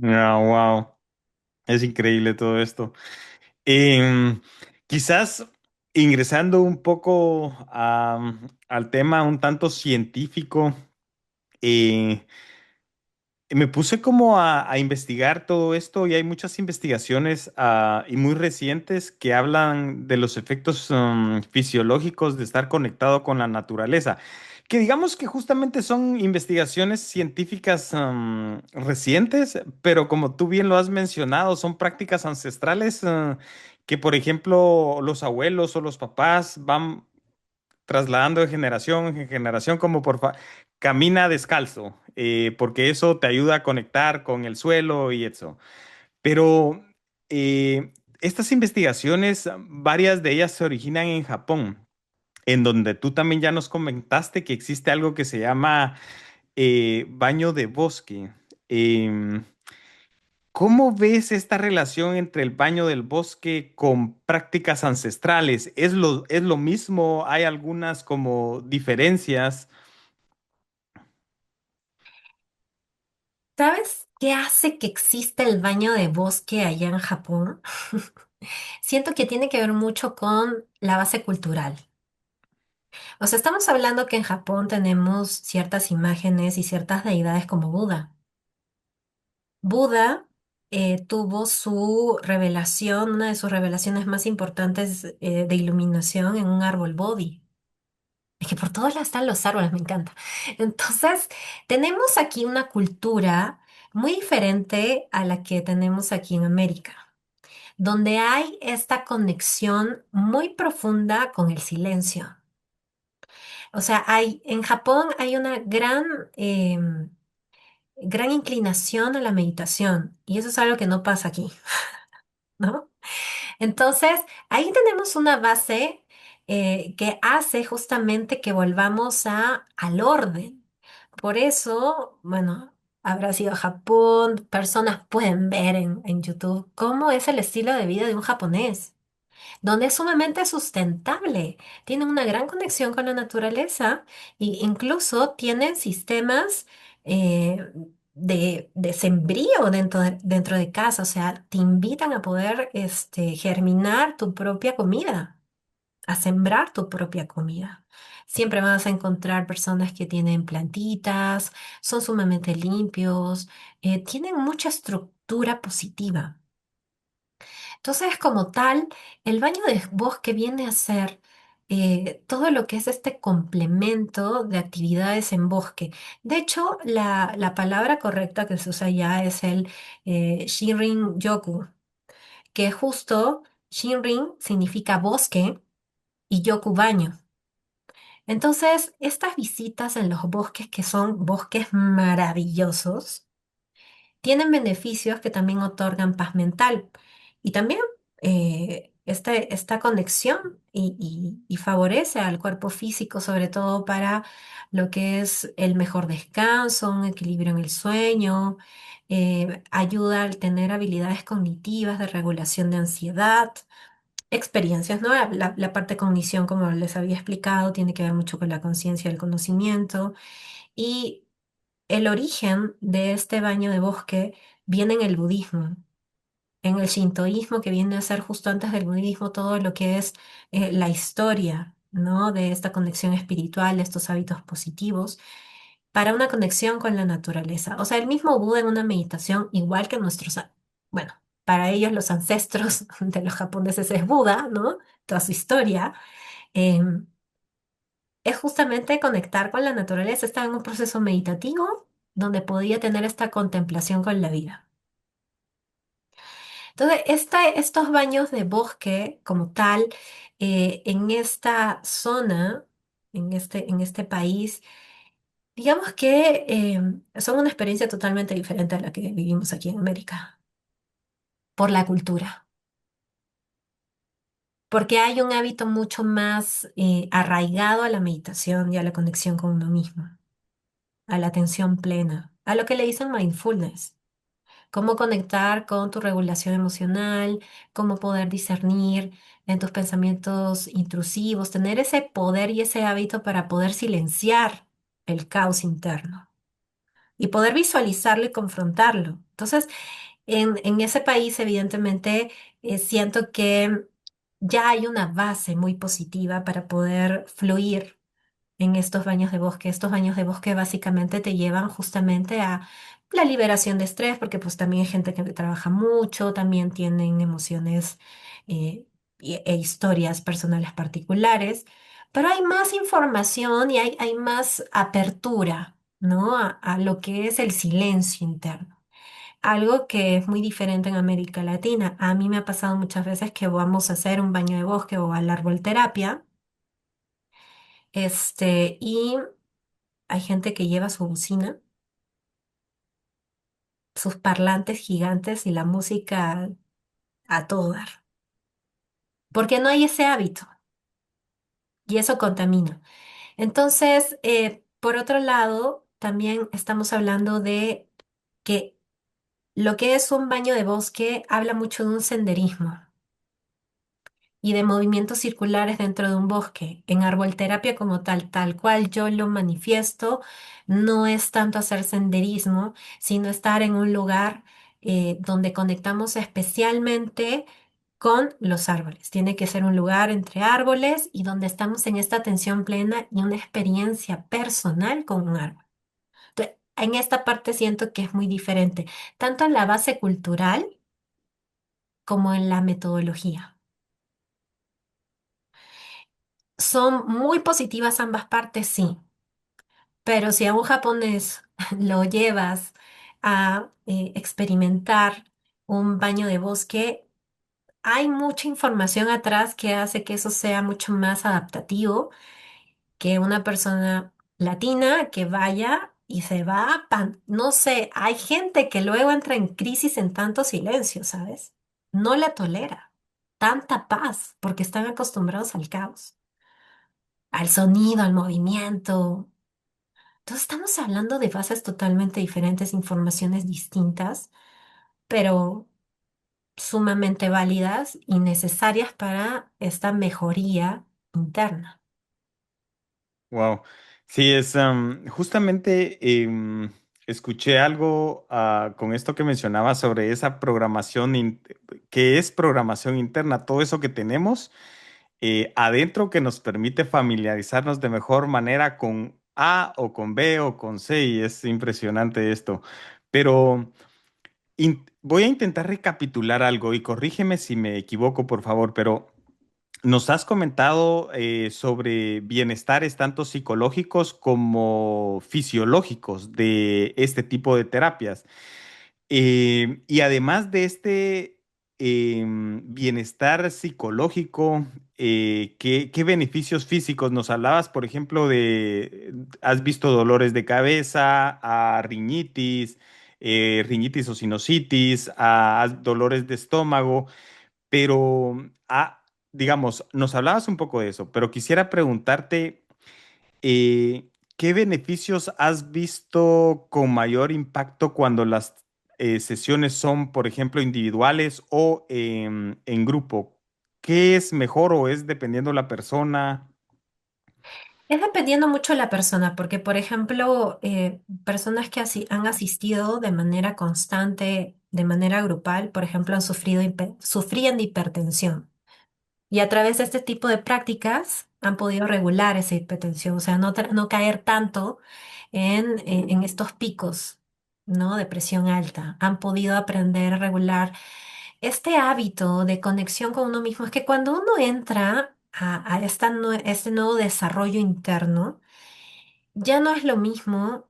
S1: Ah, wow, es increíble todo esto. Em, Quizás ingresando un poco al tema un tanto científico, eh, me puse como a investigar todo esto y hay muchas investigaciones y muy recientes que hablan de los efectos fisiológicos de estar conectado con la naturaleza, que digamos que justamente son investigaciones científicas recientes, pero como tú bien lo has mencionado, son prácticas ancestrales que, por ejemplo, los abuelos o los papás van trasladando de generación en generación, como camina descalzo, porque eso te ayuda a conectar con el suelo y eso. Pero estas investigaciones, varias de ellas se originan en Japón, en donde tú también ya nos comentaste que existe algo que se llama baño de bosque. Em, ¿Cómo ves esta relación entre el baño del bosque con prácticas ancestrales? Es lo mismo? ¿Hay algunas como diferencias?
S2: ¿Sabes qué hace que exista el baño de bosque allá en Japón? Siento que tiene que ver mucho con la base cultural. O sea, estamos hablando que en Japón tenemos ciertas imágenes y ciertas deidades como Buda. Buda tuvo su revelación, una de sus revelaciones más importantes de iluminación en un árbol Bodhi. Es que por todos lados están los árboles, me encanta. Entonces, tenemos aquí una cultura muy diferente a la que tenemos aquí en América, donde hay esta conexión muy profunda con el silencio. O sea, en Japón hay una gran inclinación a la meditación y eso es algo que no pasa aquí, ¿no? Entonces, ahí tenemos una base que hace justamente que volvamos al orden. Por eso, bueno, habrá sido Japón, personas pueden ver en YouTube cómo es el estilo de vida de un japonés, donde es sumamente sustentable, tienen una gran conexión con la naturaleza e incluso tienen sistemas eh, de sembrío dentro de casa, o sea, te invitan a poder germinar tu propia comida, a sembrar tu propia comida. Siempre vas a encontrar personas que tienen plantitas, son sumamente limpios, tienen mucha estructura positiva. Entonces, como tal, el baño de bosque viene a ser todo lo que es este complemento de actividades en bosque. De hecho, la palabra correcta que se usa ya es el Shinrin-yoku, que justo Shinrin significa bosque y yoku baño. Entonces, estas visitas en los bosques, que son bosques maravillosos, tienen beneficios que también otorgan paz mental y también esta conexión y favorece al cuerpo físico, sobre todo para lo que es el mejor descanso, un equilibrio en el sueño, ayuda al tener habilidades cognitivas de regulación de ansiedad. Experiencias, ¿no? La parte cognición, como les había explicado, tiene que ver mucho con la conciencia y el conocimiento. Y el origen de este baño de bosque viene en el budismo, en el shintoísmo, que viene a ser justo antes del budismo todo lo que es la historia, ¿no? De esta conexión espiritual, de estos hábitos positivos, para una conexión con la naturaleza. O sea, el mismo Buda en una meditación, igual que bueno, para ellos los ancestros de los japoneses es Buda, ¿no? Toda su historia. em, es justamente conectar con la naturaleza. Estaba en un proceso meditativo donde podía tener esta contemplación con la vida. Entonces, estos baños de bosque como tal, en esta zona, en este país, digamos que son una experiencia totalmente diferente a la que vivimos aquí en América, por la cultura, porque hay un hábito mucho más arraigado a la meditación y a la conexión con uno mismo, a la atención plena, a lo que le dicen mindfulness. Cómo conectar con tu regulación emocional, cómo poder discernir en tus pensamientos intrusivos, tener ese poder y ese hábito para poder silenciar el caos interno y poder visualizarlo y confrontarlo. Entonces, en ese país, evidentemente, siento que ya hay una base muy positiva para poder fluir en estos baños de bosque. Estos baños de bosque básicamente te llevan justamente a la liberación de estrés, porque pues también hay gente que trabaja mucho, también tienen emociones eh, e historias personales particulares, pero hay más información y hay más apertura, ¿no? A lo que es el silencio interno. Algo que es muy diferente en América Latina. A mí me ha pasado muchas veces que vamos a hacer un baño de bosque o al árbol terapia. Y hay gente que lleva su bocina, sus parlantes gigantes y la música a todo dar, porque no hay ese hábito y eso contamina. Entonces, por otro lado, también estamos hablando de que lo que es un baño de bosque habla mucho de un senderismo y de movimientos circulares dentro de un bosque. En arbolterapia como tal, tal cual yo lo manifiesto, no es tanto hacer senderismo, sino estar en un lugar donde conectamos especialmente con los árboles. Tiene que ser un lugar entre árboles y donde estamos en esta atención plena y una experiencia personal con un árbol. Entonces, en esta parte siento que es muy diferente, tanto en la base cultural como en la metodología. Son muy positivas ambas partes, sí, pero si a un japonés lo llevas a experimentar un baño de bosque, hay mucha información atrás que hace que eso sea mucho más adaptativo que una persona latina que vaya y se va no sé, hay gente que luego entra en crisis en tanto silencio, ¿sabes? No la tolera. Tanta paz porque están acostumbrados al caos, al sonido, al movimiento. Entonces estamos hablando de bases totalmente diferentes, informaciones distintas, pero sumamente válidas y necesarias para esta mejoría interna.
S1: Wow. Sí, justamente escuché algo con esto que mencionaba sobre esa que es programación interna, todo eso que tenemos adentro que nos permite familiarizarnos de mejor manera con A o con B o con C, y es impresionante esto. Pero voy a intentar recapitular algo y corrígeme si me equivoco, por favor, pero Nos has comentado sobre bienestares tanto psicológicos como fisiológicos de este tipo de terapias. Y además de este bienestar psicológico, ¿qué beneficios físicos nos hablabas? Por ejemplo, ¿has visto dolores de cabeza, a rinitis, rinitis o sinusitis, a dolores de estómago? Pero, digamos, nos hablabas un poco de eso, pero quisiera preguntarte, ¿qué beneficios has visto con mayor impacto cuando las sesiones son, por ejemplo, individuales o en grupo? ¿Qué es mejor o es dependiendo la persona?
S2: Es dependiendo mucho de la persona, porque por ejemplo, personas que han asistido de manera constante, de manera grupal, por ejemplo, sufrían de hipertensión. Y a través de este tipo de prácticas han podido regular esa hipertensión, o sea, no caer tanto en estos picos, ¿no? De presión alta. Han podido aprender a regular este hábito de conexión con uno mismo. Es que cuando uno entra a este nuevo desarrollo interno, ya no es lo mismo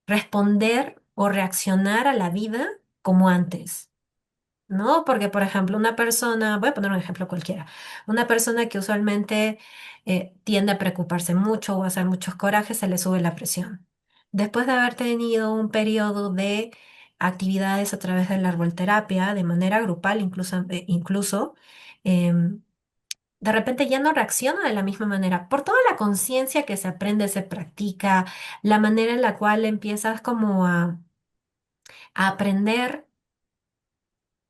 S2: responder o reaccionar a la vida como antes. ¿No? Porque, por ejemplo, una persona, voy a poner un ejemplo cualquiera, una persona que usualmente tiende a preocuparse mucho o a hacer muchos corajes, se le sube la presión. Después de haber tenido un periodo de actividades a través de la arbolterapia, de manera grupal, incluso de repente ya no reacciona de la misma manera, por toda la conciencia que se aprende, se practica, la manera en la cual empiezas como a aprender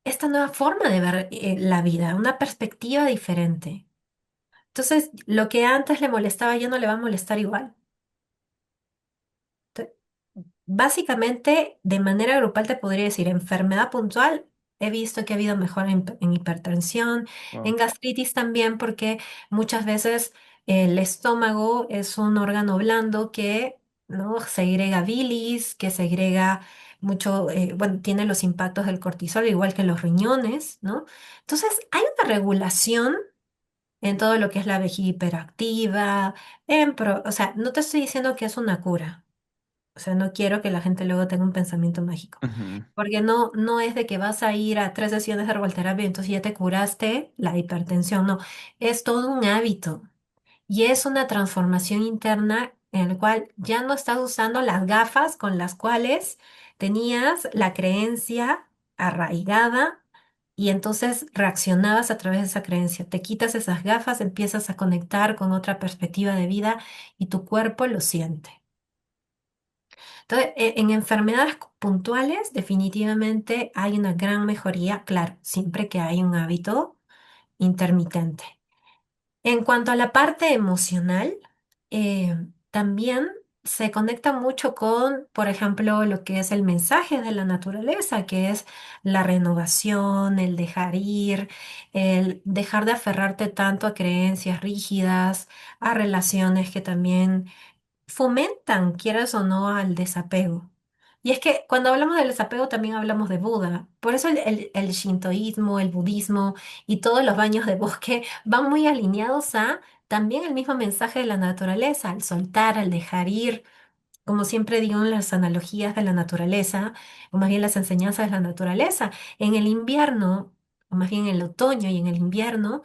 S2: esta nueva forma de ver la vida, una perspectiva diferente. Entonces, lo que antes le molestaba ya no le va a molestar igual. Básicamente, de manera grupal te podría decir, enfermedad puntual, he visto que ha habido mejora en hipertensión, en
S1: Wow.
S2: gastritis también, porque muchas veces el estómago es un órgano blando que, ¿no? Segrega bilis, que segrega mucho, bueno, tiene los impactos del cortisol, igual que los riñones, ¿no? Entonces, hay una regulación en todo lo que es la vejiga hiperactiva, o sea, no te estoy diciendo que es una cura. O sea, no quiero que la gente luego tenga un pensamiento mágico.
S1: Ujú,
S2: Porque no es de que vas a ir a 3 sesiones de herbolterapia y entonces ya te curaste la hipertensión. No, es todo un hábito. Y es una transformación interna en el cual ya no estás usando las gafas con las cuales tenías la creencia arraigada y entonces reaccionabas a través de esa creencia. Te quitas esas gafas, empiezas a conectar con otra perspectiva de vida y tu cuerpo lo siente. Entonces, en enfermedades puntuales, definitivamente hay una gran mejoría, claro, siempre que hay un hábito intermitente. En cuanto a la parte emocional, también se conecta mucho con, por ejemplo, lo que es el mensaje de la naturaleza, que es la renovación, el dejar ir, el dejar de aferrarte tanto a creencias rígidas, a relaciones que también fomentan, quieras o no, al desapego. Y es que cuando hablamos del desapego también hablamos de Buda. Por eso el shintoísmo, el budismo y todos los baños de bosque van muy alineados a también el mismo mensaje de la naturaleza, al soltar, al dejar ir. Como siempre digo en las analogías de la naturaleza, o más bien las enseñanzas de la naturaleza, en el invierno, o más bien en el otoño y en el invierno,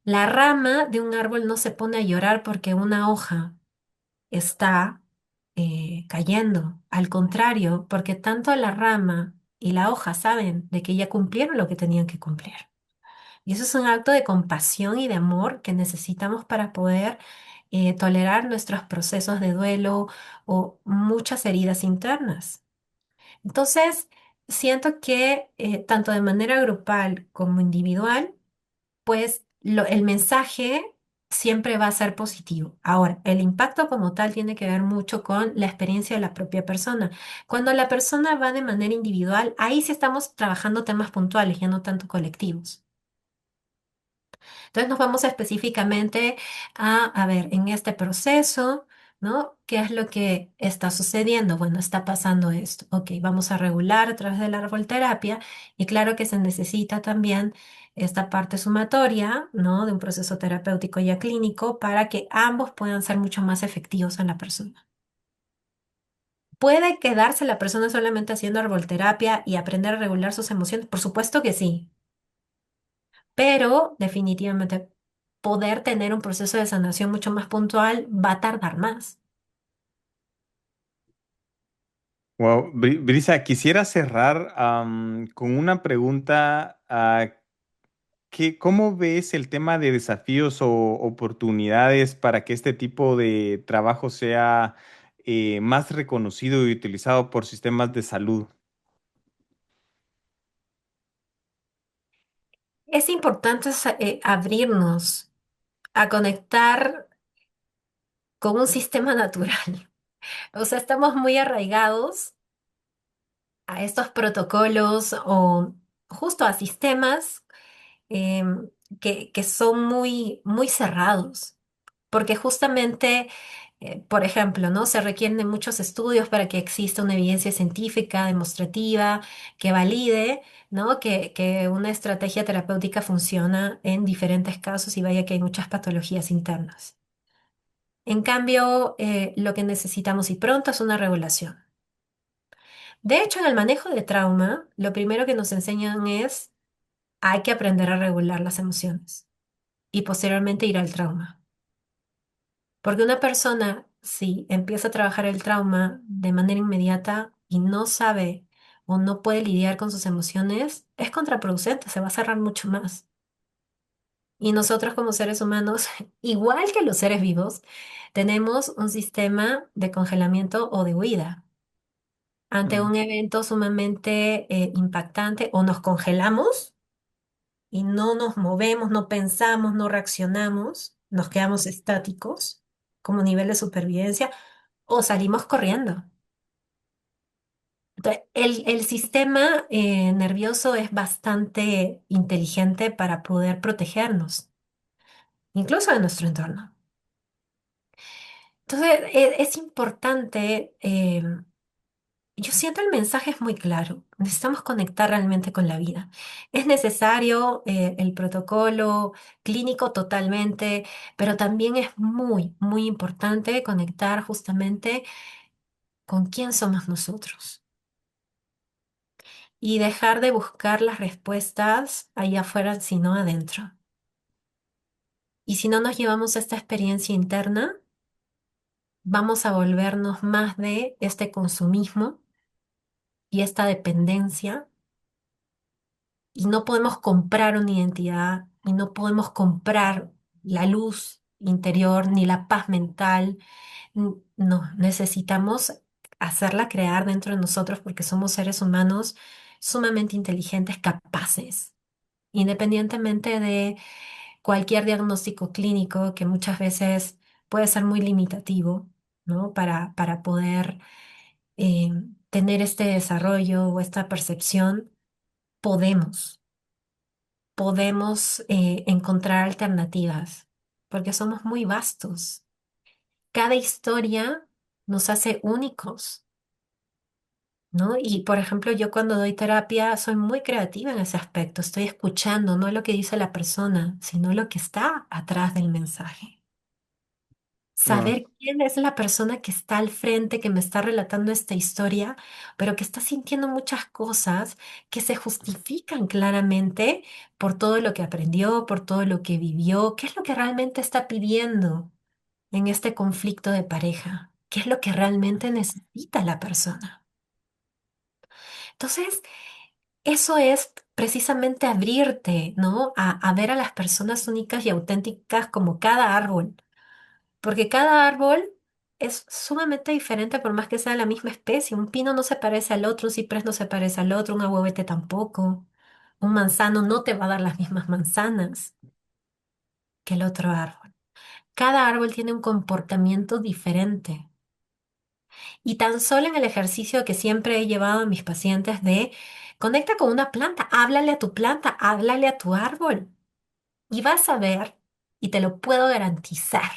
S2: la rama de un árbol no se pone a llorar porque una hoja está cayendo. Al contrario, porque tanto la rama y la hoja saben de que ya cumplieron lo que tenían que cumplir. Y eso es un acto de compasión y de amor que necesitamos para poder tolerar nuestros procesos de duelo o muchas heridas internas. Entonces, siento que tanto de manera grupal como individual, pues el mensaje siempre va a ser positivo. Ahora, el impacto como tal tiene que ver mucho con la experiencia de la propia persona. Cuando la persona va de manera individual, ahí sí estamos trabajando temas puntuales, ya no tanto colectivos. Entonces nos vamos específicamente a ver, en este proceso. ¿no? ¿Qué es lo que está sucediendo? Bueno, está pasando esto. Ok, vamos a regular a través de la arbolterapia y claro que se necesita también esta parte sumatoria, ¿no? De un proceso terapéutico ya clínico para que ambos puedan ser mucho más efectivos en la persona. ¿Puede quedarse la persona solamente haciendo arbolterapia y aprender a regular sus emociones? Por supuesto que sí, pero definitivamente poder tener un proceso de sanación mucho más puntual va a tardar más.
S1: Wow, Brisa, quisiera cerrar con una pregunta. ¿Cómo ves el tema de desafíos o oportunidades para que este tipo de trabajo sea más reconocido y utilizado por sistemas de salud?
S2: Es importante abrirnos a conectar con un sistema natural. O sea, estamos muy arraigados a estos protocolos o justo a sistemas que son muy, muy cerrados. Porque justamente, por ejemplo, ¿no? Se requieren de muchos estudios para que exista una evidencia científica, demostrativa, que valide, ¿no? Que una estrategia terapéutica funciona en diferentes casos y vaya que hay muchas patologías internas. En cambio, lo que necesitamos y pronto es una regulación. De hecho, en el manejo de trauma, lo primero que nos enseñan es hay que aprender a regular las emociones y posteriormente ir al trauma. Porque una persona, si empieza a trabajar el trauma de manera inmediata y no sabe o no puede lidiar con sus emociones, es contraproducente, se va a cerrar mucho más. Y nosotros como seres humanos, igual que los seres vivos, tenemos un sistema de congelamiento o de huida. Ante
S1: Mm,
S2: un evento sumamente impactante, o nos congelamos y no nos movemos, no pensamos, no reaccionamos, nos quedamos estáticos como nivel de supervivencia, o salimos corriendo. Entonces, el sistema nervioso es bastante inteligente para poder protegernos, incluso de nuestro entorno. Entonces, es importante, yo siento el mensaje es muy claro, necesitamos conectar realmente con la vida. Es necesario el protocolo clínico totalmente, pero también es muy, muy importante conectar justamente con quién somos nosotros y dejar de buscar las respuestas allá afuera, sino adentro. Y si no nos llevamos esta experiencia interna, vamos a volvernos más de este consumismo y esta dependencia y no podemos comprar una identidad y no podemos comprar la luz interior ni la paz mental. No, necesitamos hacerla crear dentro de nosotros porque somos seres humanos sumamente inteligentes, capaces, independientemente de cualquier diagnóstico clínico que muchas veces puede ser muy limitativo, ¿no? Para poder eh, tener este desarrollo o esta percepción, podemos, podemos encontrar alternativas porque somos muy vastos. Cada historia nos hace únicos, ¿no? Y por ejemplo, yo cuando doy terapia soy muy creativa en ese aspecto. Estoy escuchando no lo que dice la persona, sino lo que está atrás del mensaje.
S1: wow.
S2: Saber quién es la persona que está al frente, que me está relatando esta historia, pero que está sintiendo muchas cosas que se justifican claramente por todo lo que aprendió, por todo lo que vivió, qué es lo que realmente está pidiendo en este conflicto de pareja, qué es lo que realmente necesita la persona. Entonces, eso es precisamente abrirte, ¿no? A ver a las personas únicas y auténticas como cada árbol, porque cada árbol es sumamente diferente por más que sea la misma especie. Un pino no se parece al otro, un ciprés no se parece al otro, un ahuehuete tampoco. Un manzano no te va a dar las mismas manzanas que el otro árbol. Cada árbol tiene un comportamiento diferente. Y tan solo en el ejercicio que siempre he llevado a mis pacientes de conecta con una planta, háblale a tu planta, háblale a tu árbol y vas a ver, y te lo puedo garantizar,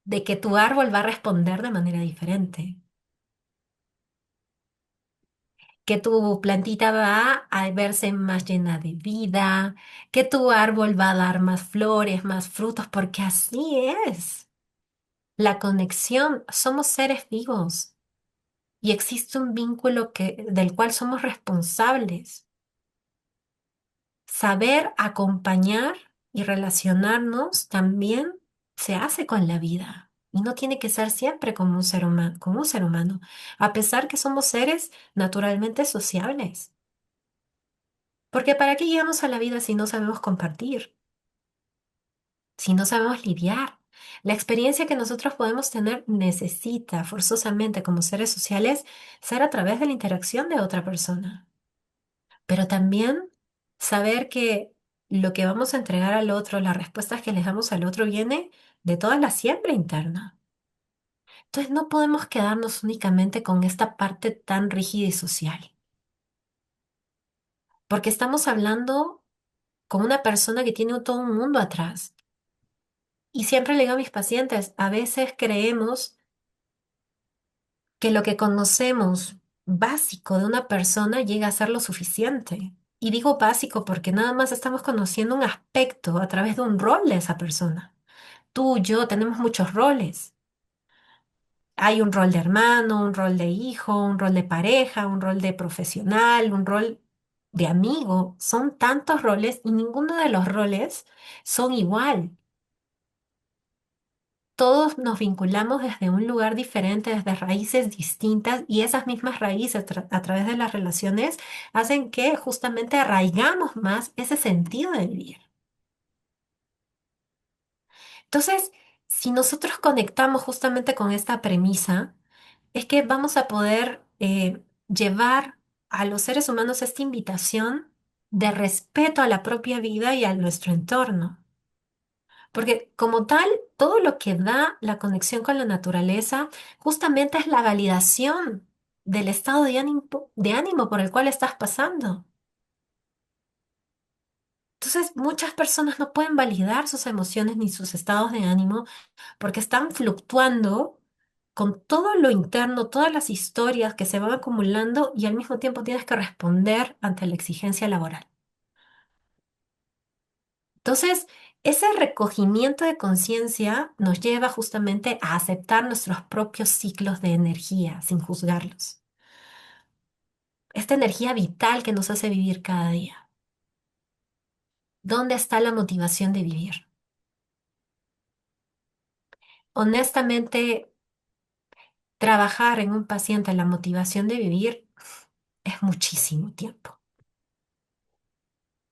S2: de que tu árbol va a responder de manera diferente, que tu plantita va a verse más llena de vida, que tu árbol va a dar más flores, más frutos, porque así es. La conexión, somos seres vivos y existe un vínculo del cual somos responsables. Saber acompañar y relacionarnos también se hace con la vida. Y no tiene que ser siempre como un ser humano, como un ser humano, a pesar que somos seres naturalmente sociables. Porque ¿para qué llegamos a la vida si no sabemos compartir, si no sabemos lidiar? La experiencia que nosotros podemos tener necesita forzosamente como seres sociales ser a través de la interacción de otra persona, pero también saber que lo que vamos a entregar al otro, las respuestas que les damos al otro viene de toda la siembra interna. Entonces no podemos quedarnos únicamente con esta parte tan rígida y social, porque estamos hablando con una persona que tiene todo un mundo atrás. Y siempre le digo a mis pacientes, a veces creemos que lo que conocemos básico de una persona llega a ser lo suficiente. Y digo básico porque nada más estamos conociendo un aspecto a través de un rol de esa persona. Tú, yo, tenemos muchos roles. Hay un rol de hermano, un rol de hijo, un rol de pareja, un rol de profesional, un rol de amigo. Son tantos roles y ninguno de los roles son igual. Todos nos vinculamos desde un lugar diferente, desde raíces distintas y esas mismas raíces a través de las relaciones hacen que justamente arraigamos más ese sentido de vivir. Entonces, si nosotros conectamos justamente con esta premisa, es que vamos a poder llevar a los seres humanos esta invitación de respeto a la propia vida y a nuestro entorno. Porque como tal, todo lo que da la conexión con la naturaleza justamente es la validación del estado de ánimo por el cual estás pasando. Entonces, muchas personas no pueden validar sus emociones ni sus estados de ánimo porque están fluctuando con todo lo interno, todas las historias que se van acumulando y al mismo tiempo tienes que responder ante la exigencia laboral. Entonces, ese recogimiento de conciencia nos lleva justamente a aceptar nuestros propios ciclos de energía sin juzgarlos. Esta energía vital que nos hace vivir cada día. ¿Dónde está la motivación de vivir? Honestamente, trabajar en un paciente la motivación de vivir es muchísimo tiempo.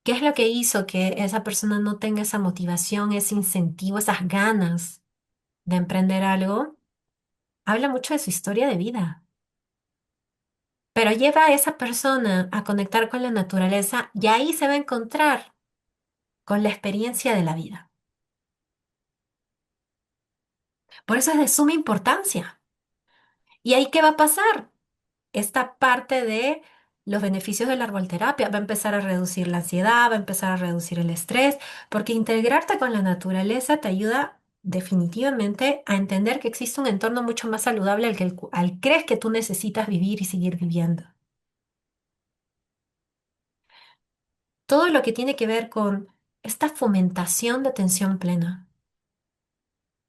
S2: ¿Qué es lo que hizo que esa persona no tenga esa motivación, ese incentivo, esas ganas de emprender algo? Habla mucho de su historia de vida. Pero lleva a esa persona a conectar con la naturaleza y ahí se va a encontrar con la experiencia de la vida. Por eso es de suma importancia. ¿Y ahí qué va a pasar? Esta parte de los beneficios de la arbolterapia va a empezar a reducir la ansiedad, va a empezar a reducir el estrés, porque integrarte con la naturaleza te ayuda definitivamente a entender que existe un entorno mucho más saludable al crees que tú necesitas vivir y seguir viviendo. Todo lo que tiene que ver con esta fomentación de atención plena,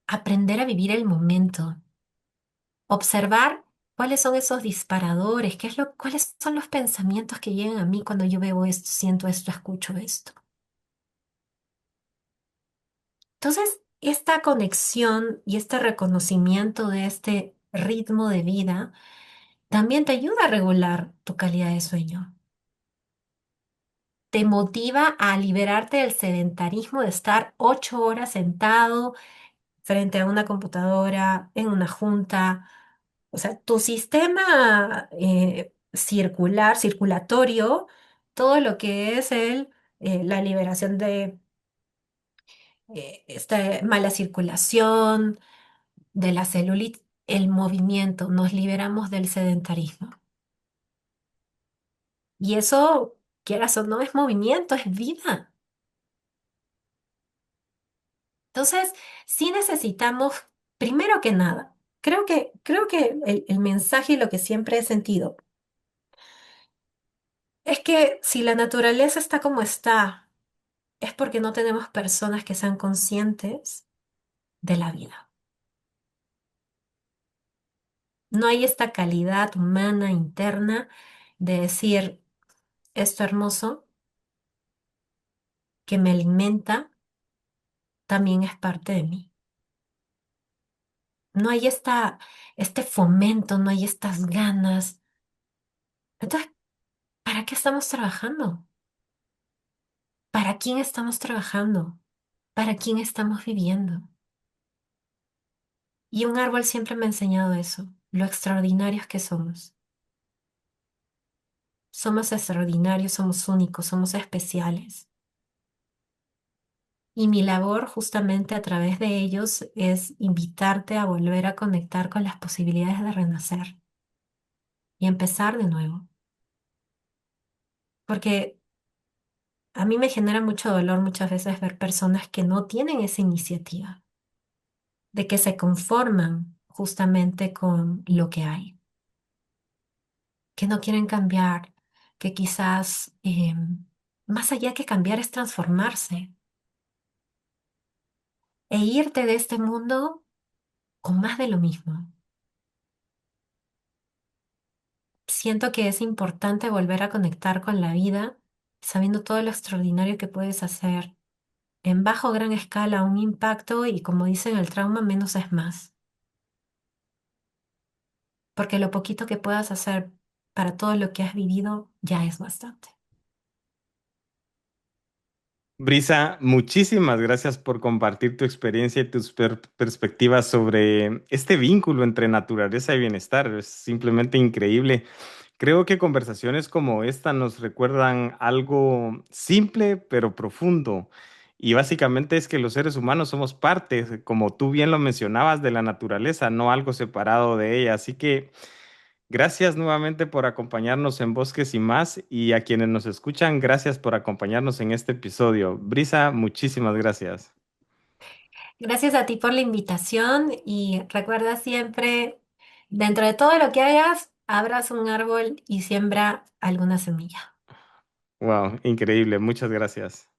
S2: aprender a vivir el momento, observar cuáles son esos disparadores, cuáles son los pensamientos que llegan a mí cuando yo veo esto, siento esto, escucho esto. Entonces, esta conexión y este reconocimiento de este ritmo de vida también te ayuda a regular tu calidad de sueño. Te motiva a liberarte del sedentarismo de estar 8 horas sentado frente a una computadora, en una junta. O sea, tu sistema circulatorio, todo lo que es la liberación de esta mala circulación, de la celulitis, el movimiento, nos liberamos del sedentarismo. Y eso, quieras o no, es movimiento, es vida. Entonces, sí necesitamos Primero que nada, creo que el mensaje y lo que siempre he sentido es que si la naturaleza está como está, es porque no tenemos personas que sean conscientes de la vida. No hay esta calidad humana interna de decir, esto hermoso que me alimenta también es parte de mí. No hay este fomento, no hay estas ganas. Entonces, ¿para qué estamos trabajando? ¿Para quién estamos trabajando? ¿Para quién estamos viviendo? Y un árbol siempre me ha enseñado eso, lo extraordinarios que somos. Somos extraordinarios, somos únicos, somos especiales. Y mi labor justamente a través de ellos es invitarte a volver a conectar con las posibilidades de renacer y empezar de nuevo. Porque a mí me genera mucho dolor muchas veces ver personas que no tienen esa iniciativa, de que se conforman justamente con lo que hay, que no quieren cambiar, que quizás más allá que cambiar es transformarse e irte de este mundo con más de lo mismo. Siento que es importante volver a conectar con la vida, sabiendo todo lo extraordinario que puedes hacer. En bajo o gran escala, un impacto y como dicen el trauma, menos es más. Porque lo poquito que puedas hacer para todo lo que has vivido ya es bastante.
S1: Brisa, muchísimas gracias por compartir tu experiencia y tus perspectivas sobre este vínculo entre naturaleza y bienestar. Es simplemente increíble. Creo que conversaciones como esta nos recuerdan algo simple pero profundo. Y básicamente es que los seres humanos somos parte, como tú bien lo mencionabas, de la naturaleza, no algo separado de ella. Así que gracias nuevamente por acompañarnos en Bosques y más. Y a quienes nos escuchan, gracias por acompañarnos en este episodio. Brisa, muchísimas gracias.
S2: Gracias a ti por la invitación y recuerda siempre, dentro de todo lo que hagas, abras un árbol y siembra alguna semilla.
S1: Wow, increíble. Muchas gracias.